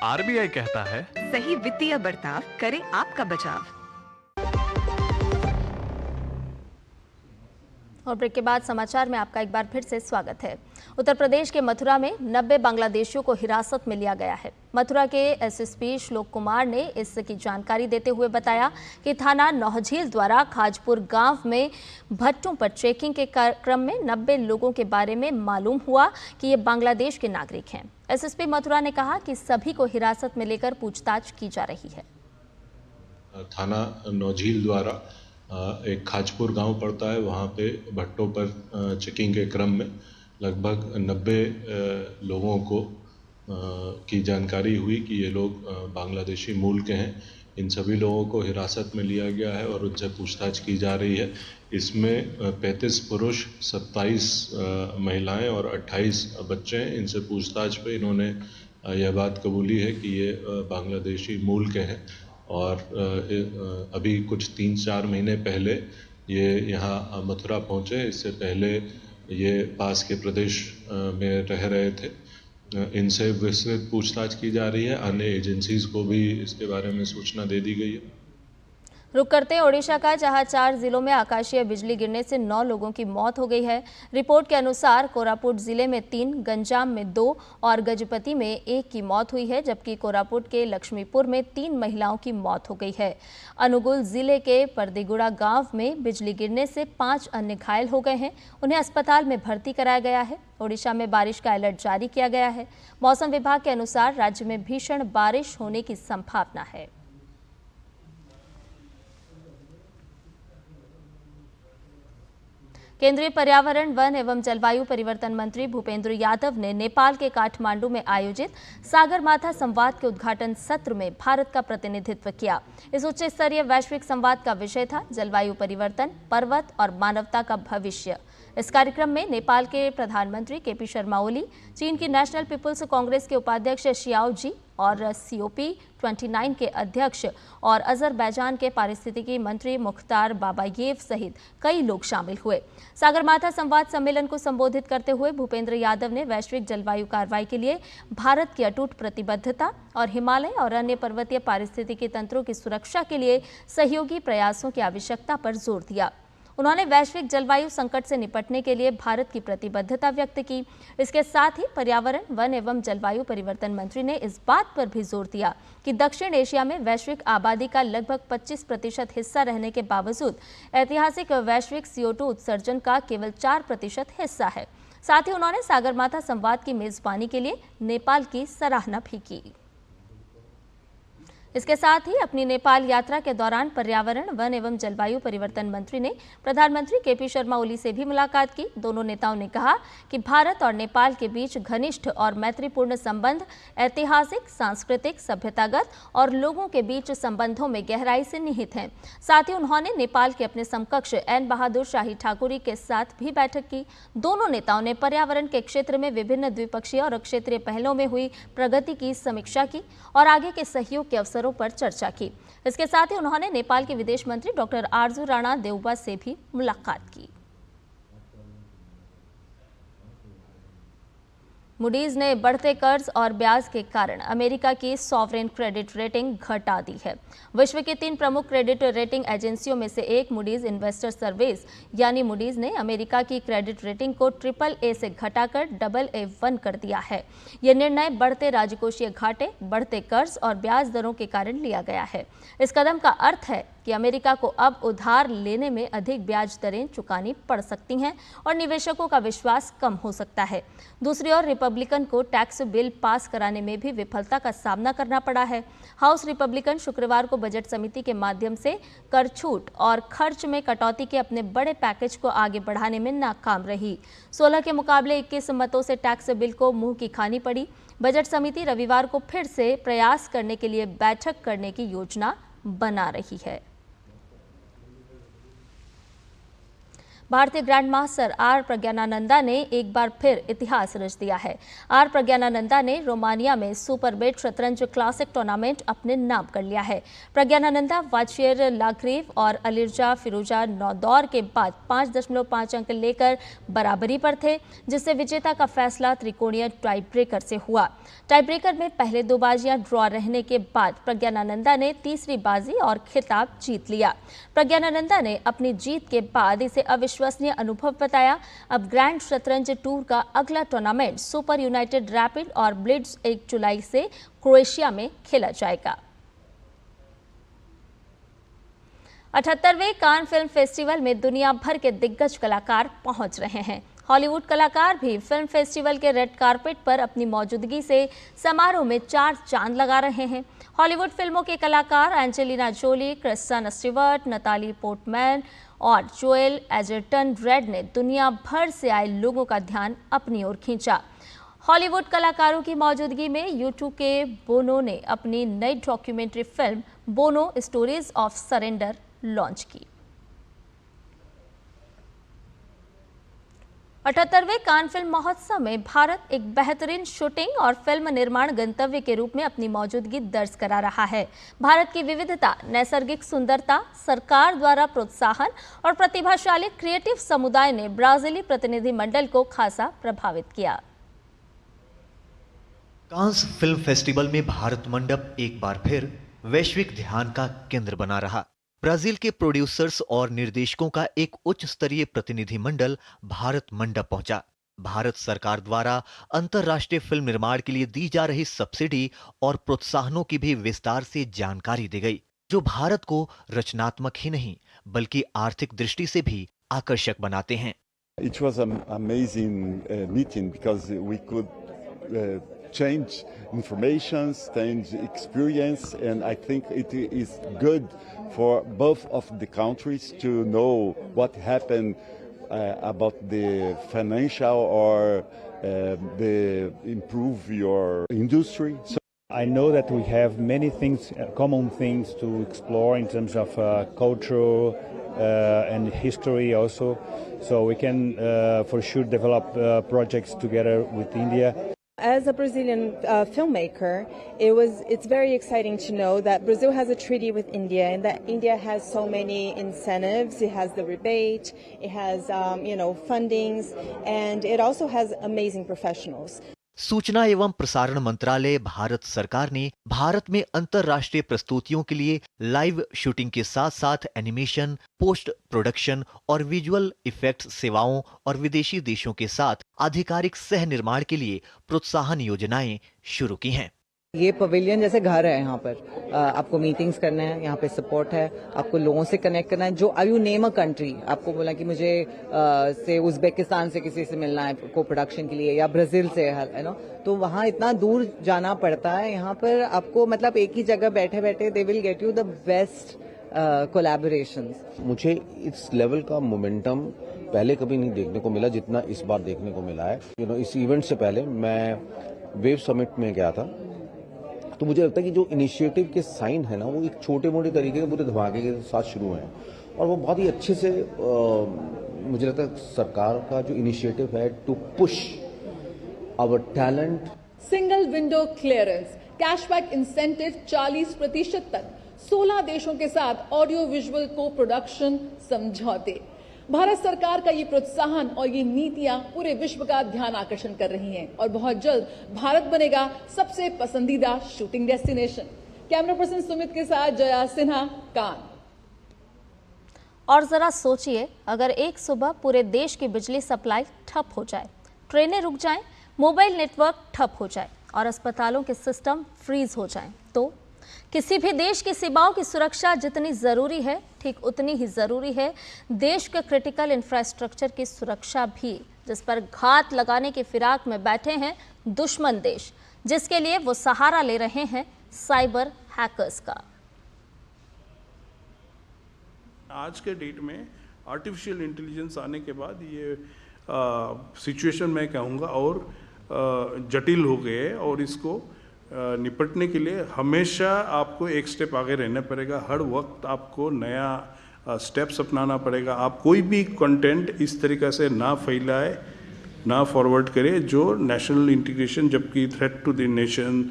आरबीआई कहता है, सही वित्तीय बर्ताव करे आपका बचाव। और ब्रेक के बाद समाचार में आपका एक बार फिर से स्वागत है। उत्तर प्रदेश के मथुरा में 90 बांग्लादेशियों को हिरासत में लिया गया है। मथुरा के एसएसपी श्लोक कुमार ने इसकी जानकारी देते हुए बताया कि थाना नौहझील द्वारा खाजपुर गांव में भट्टों पर चेकिंग के क्रम में 90 लोगों के बारे में मालूम हुआ कि ये बांग्लादेश के नागरिक हैं। एसएसपी मथुरा ने कहा कि सभी को हिरासत में लेकर पूछताछ की जा रही है। थाना नौझील द्वारा एक खाजपुर गांव पड़ता है, वहाँ पे भट्टों पर चेकिंग के क्रम में लगभग 90 लोगों को की जानकारी हुई कि ये लोग बांग्लादेशी मूल के हैं। इन सभी लोगों को हिरासत में लिया गया है और उनसे पूछताछ की जा रही है। इसमें 35 पुरुष, 27 महिलाएं और 28 बच्चे हैं। इनसे पूछताछ पे इन्होंने यह बात कबूली है कि ये बांग्लादेशी मूल के हैं और अभी कुछ 3-4 महीने पहले ये यहाँ मथुरा पहुँचे। इससे पहले ये पास के प्रदेश में रह रहे थे। इनसे विस्तृत पूछताछ की जा रही है। अन्य एजेंसीज को भी इसके बारे में सूचना दे दी गई है। रुक करते हैं ओडिशा का, जहां 4 जिलों में आकाशीय बिजली गिरने से 9 लोगों की मौत हो गई है। रिपोर्ट के अनुसार कोरापुट जिले में 3, गंजाम में 2 और गजपति में 1 की मौत हुई है, जबकि कोरापुट के लक्ष्मीपुर में 3 महिलाओं की मौत हो गई है। अनुगुल जिले के परदेगुड़ा गांव में बिजली गिरने से 5 अन्य घायल हो गए हैं। उन्हें अस्पताल में भर्ती कराया गया है। ओडिशा में बारिश का अलर्ट जारी किया गया है। मौसम विभाग के अनुसार राज्य में भीषण बारिश होने की संभावना है। केंद्रीय पर्यावरण, वन एवं जलवायु परिवर्तन मंत्री भूपेंद्र यादव ने नेपाल के काठमांडू में आयोजित सागरमाथा संवाद के उद्घाटन सत्र में भारत का प्रतिनिधित्व किया। इस उच्च स्तरीय वैश्विक संवाद का विषय था जलवायु परिवर्तन, पर्वत और मानवता का भविष्य। इस कार्यक्रम में नेपाल के प्रधानमंत्री केपी शर्मा ओली, चीन की नेशनल पीपुल्स कांग्रेस के उपाध्यक्ष शियाओ जी और COP29 के अध्यक्ष और अजरबैजान के पारिस्थितिकी मंत्री मुख्तार बाबायेव सहित कई लोग शामिल हुए। सागरमाथा संवाद सम्मेलन को संबोधित करते हुए भूपेंद्र यादव ने वैश्विक जलवायु कार्रवाई के लिए भारत की अटूट प्रतिबद्धता और हिमालय और अन्य पर्वतीय पारिस्थितिकी तंत्रों की सुरक्षा के लिए सहयोगी प्रयासों की आवश्यकता पर जोर दिया। उन्होंने वैश्विक जलवायु संकट से निपटने के लिए भारत की प्रतिबद्धता व्यक्त की। इसके साथ ही पर्यावरण, वन एवं जलवायु परिवर्तन मंत्री ने इस बात पर भी जोर दिया कि दक्षिण एशिया में वैश्विक आबादी का लगभग 25% हिस्सा रहने के बावजूद ऐतिहासिक वैश्विक CO2 उत्सर्जन का केवल 4% हिस्सा है। साथ ही उन्होंने सागरमाथा संवाद की मेजबानी के लिए नेपाल की सराहना भी की। इसके साथ ही अपनी नेपाल यात्रा के दौरान पर्यावरण, वन एवं जलवायु परिवर्तन मंत्री ने प्रधानमंत्री KP शर्मा ओली से भी मुलाकात की। दोनों नेताओं ने कहा कि भारत और नेपाल के बीच घनिष्ठ और मैत्रीपूर्ण संबंध ऐतिहासिक, सांस्कृतिक, सभ्यतागत और लोगों के बीच संबंधों में गहराई से निहित हैं। साथ ही उन्होंने नेपाल के अपने समकक्ष एन बहादुर शाही ठाकुरी के साथ भी बैठक की। दोनों नेताओं ने पर्यावरण के क्षेत्र में विभिन्न द्विपक्षीय और क्षेत्रीय पहलों में हुई प्रगति की समीक्षा की और आगे के सहयोग के अवसरों पर चर्चा की। इसके साथ ही उन्होंने नेपाल के विदेश मंत्री डॉक्टर आरजू राणा देउबा से भी मुलाकात की। मूडीज ने बढ़ते कर्ज और ब्याज के कारण अमेरिका की सॉवरेन क्रेडिट रेटिंग घटा दी है। विश्व की 3 प्रमुख क्रेडिट रेटिंग एजेंसियों में से एक मूडीज इन्वेस्टर सर्विस यानी मूडीज ने अमेरिका की क्रेडिट रेटिंग को AAA से घटाकर AA1 कर दिया है। यह निर्णय बढ़ते राजकोषीय घाटे, बढ़ते कर्ज और ब्याज दरों के कारण लिया गया है। इस कदम का अर्थ है कि अमेरिका को अब उधार लेने में अधिक ब्याज दरें चुकानी पड़ सकती हैं और निवेशकों का विश्वास कम हो सकता है। दूसरी ओर रिपब्लिकन को टैक्स बिल पास कराने में भी विफलता का सामना करना पड़ा है। हाउस रिपब्लिकन शुक्रवार को बजट समिति के माध्यम से कर छूट और खर्च में कटौती के अपने बड़े पैकेज को आगे बढ़ाने में नाकाम रही। 16 के मुकाबले 21 मतों से टैक्स बिल को मुंह की खानी पड़ी। बजट समिति रविवार को फिर से प्रयास करने के लिए बैठक करने की योजना बना रही है। भारतीय ग्रैंड मास्टर आर प्रज्ञानानंदा ने एक बार फिर इतिहास रच दिया है। आर प्रज्ञानानंदा ने रोमानिया में सुपर बेट शतरंज क्लासिक टूर्नामेंट अपने नाम कर लिया है। प्रज्ञानानंदा वाचियर लाग्रीव और अलिरजा फिरोजा नौदौर के बाद 5.5 अंक लेकर बराबरी पर थे, जिससे विजेता का फैसला त्रिकोणीय टाई ब्रेकर से हुआ। टाई ब्रेकर में पहले 2 बाजियां ड्रॉ रहने के बाद प्रज्ञानानंदा ने तीसरी बाजी और खिताब जीत लिया। प्रज्ञानानंदा ने अपनी जीत के बाद इसे अविश्वसनीय अनुभव बताया। अब ग्रैंड शतरंज टूर का अगला टूर्नामेंट सुपर यूनाइटेड रैपिड और ब्लिट्ज 1 जुलाई से क्रोएशिया में खेला जाएगा। 78वें कान फिल्म फेस्टिवल में दुनिया भर के दिग्गज कलाकार पहुंच रहे हैं। हॉलीवुड कलाकार भी फिल्म फेस्टिवल के रेड कारपेट पर अपनी मौजूदगी से समारोह में 4 चांद लगा रहे हैं। हॉलीवुड फिल्मों के कलाकार Angelina Jolie, Kristen Stewart, Natalie Portman और जोएल एजर्टन रेड ने दुनिया भर से आए लोगों का ध्यान अपनी ओर खींचा। हॉलीवुड कलाकारों की मौजूदगी में U2 के बोनो ने अपनी नई documentary film Bono stories of surrender launch की। 78वें कान फिल्म महोत्सव में भारत एक बेहतरीन शूटिंग और फिल्म निर्माण गंतव्य के रूप में अपनी मौजूदगी दर्ज करा रहा है। भारत की विविधता, नैसर्गिक सुंदरता, सरकार द्वारा प्रोत्साहन और प्रतिभाशाली क्रिएटिव समुदाय ने ब्राजीली प्रतिनिधि मंडल को खासा प्रभावित किया। कांस फिल्म फेस्टिवल में भारत मंडप एक बार फिर वैश्विक ध्यान का केंद्र बना रहा। ब्राजील के प्रोड्यूसर्स और निर्देशकों का एक उच्च स्तरीय प्रतिनिधि मंडल भारत मंडप पहुंचा। भारत सरकार द्वारा अंतर्राष्ट्रीय फिल्म निर्माण के लिए दी जा रही सब्सिडी और प्रोत्साहनों की भी विस्तार से जानकारी दी गई, जो भारत को रचनात्मक ही नहीं बल्कि आर्थिक दृष्टि से भी आकर्षक बनाते हैं। It was an amazing meeting because we could change information, change experience, and I think it is good for both of the countries to know what happened about the financial or the improve your industry. So I know that we have many things, common things to explore in terms of culture and history also. So we can for sure develop projects together with India. As a Brazilian filmmaker, it's very exciting to know that Brazil has a treaty with India and that India has so many incentives. It has the rebate, it has fundings, and it also has amazing professionals. सूचना एवं प्रसारण मंत्रालय भारत सरकार ने भारत में अंतर्राष्ट्रीय प्रस्तुतियों के लिए लाइव शूटिंग के साथ साथ एनिमेशन, पोस्ट प्रोडक्शन और विजुअल इफेक्ट्स सेवाओं और विदेशी देशों के साथ आधिकारिक सह निर्माण के लिए प्रोत्साहन योजनाएं शुरू की हैं। ये पवेलियन जैसे घर है, यहाँ पर आपको मीटिंग्स करना है, यहाँ पे सपोर्ट है, आपको लोगों से कनेक्ट करना है। जो यू नेम अ कंट्री, आपको बोला कि मुझे से उज्बेकिस्तान से किसी से मिलना है को प्रोडक्शन के लिए या ब्राजील से है ना, तो वहाँ इतना दूर जाना पड़ता है। यहाँ पर आपको मतलब एक ही जगह बैठे बैठे they will get you the best collaborations. मुझे इस लेवल का मोमेंटम पहले कभी नहीं देखने को मिला जितना इस बार देखने को मिला है। इस इवेंट से पहले मैं वेव समिट में गया था, तो मुझे लगता है कि जो इनिशिएटिव के साइन है ना, वो एक छोटे मोटे तरीके के पूरे धमाके के साथ शुरू हैं और वो बहुत ही अच्छे से मुझे लगता है सरकार का जो इनिशिएटिव है to push our talent. Single window clearance, cashback incentive 40% तक, 16 देशों के साथ ऑडियो विजुअल को प्रोडक्शन समझौते। भारत सरकार का ये प्रोत्साहन और ये नीतियां पूरे विश्व का ध्यान आकर्षण कर रही हैं और बहुत जल्द भारत बनेगा सबसे पसंदीदा shooting destination. Camera person Sumit के साथ जया सिन्हा, कान। और जरा सोचिए, अगर एक सुबह पूरे देश की बिजली सप्लाई ठप हो जाए, ट्रेनें रुक जाएं, मोबाइल नेटवर्क ठप हो जाए और अस्पतालों के सिस्टम फ्रीज हो जाएं, तो किसी भी देश की सीमाओं की सुरक्षा जितनी जरूरी है, ठीक उतनी ही जरूरी है देश के क्रिटिकल इंफ्रास्ट्रक्चर की सुरक्षा भी, जिस पर घात लगाने की फिराक में बैठे हैं दुश्मन देश, जिसके लिए वो सहारा ले रहे हैं साइबर हैकर्स का। आज के डेट में आर्टिफिशियल इंटेलिजेंस आने के बाद ये सिचुएशन मैं कहूँगा और जटिल हो गए है और इसको निपटने के लिए हमेशा आपको एक स्टेप आगे रहना पड़ेगा। हर वक्त आपको नया स्टेप्स अपनाना पड़ेगा। आप कोई भी कंटेंट इस तरीक़े से ना फैलाए, ना फॉरवर्ड करे जो नेशनल इंटीग्रेशन, जबकि threat to the nation,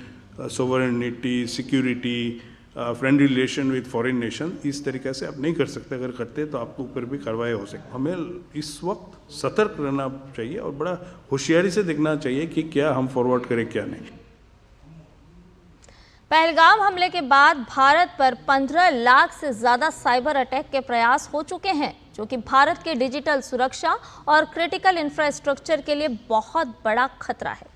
sovereignty, security, friendly relation with foreign nation, इस तरीके से आप नहीं कर सकते। अगर करते तो आपके ऊपर भी कार्रवाई हो सकती। हमें इस वक्त सतर्क रहना चाहिए और बड़ा होशियारी से देखना चाहिए कि क्या हम फॉरवर्ड करें क्या नहीं। पहलगाम हमले के बाद भारत पर 15 लाख से ज्यादा साइबर अटैक के प्रयास हो चुके हैं, जो कि भारत के डिजिटल सुरक्षा और क्रिटिकल इंफ्रास्ट्रक्चर के लिए बहुत बड़ा खतरा है।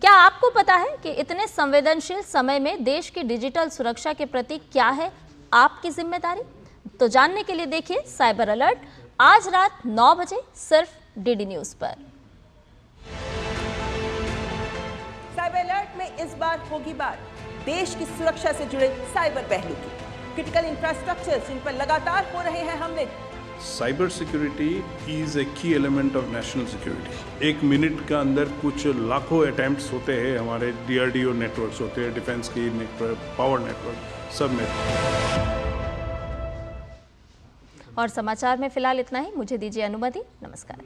क्या आपको पता है कि इतने संवेदनशील समय में देश की डिजिटल सुरक्षा के प्रति क्या है आपकी जिम्मेदारी? तो जानने के लिए देखिए साइबर अलर्ट आज रात 9 बजे सिर्फ डीडी न्यूज पर। साइबर अलर्ट में इस बार होगी बात देश की सुरक्षा से जुड़े साइबर पहलू की, क्रिटिकल इंफ्रास्ट्रक्चर जिन पर लगातार हो रहे हैं हमले। साइबर सिक्योरिटी इज ए की एलिमेंट ऑफ नेशनल सिक्योरिटी। एक मिनट का अंदर कुछ लाखों अटेम्प्ट्स होते हैं, हमारे DRDO नेटवर्क्स होते हैं, डिफेंस की नेटवर्क, पावर नेटवर्क, सब में। और समाचार में फिलहाल इतना ही। मुझे दीजिए अनुमति। नमस्कार।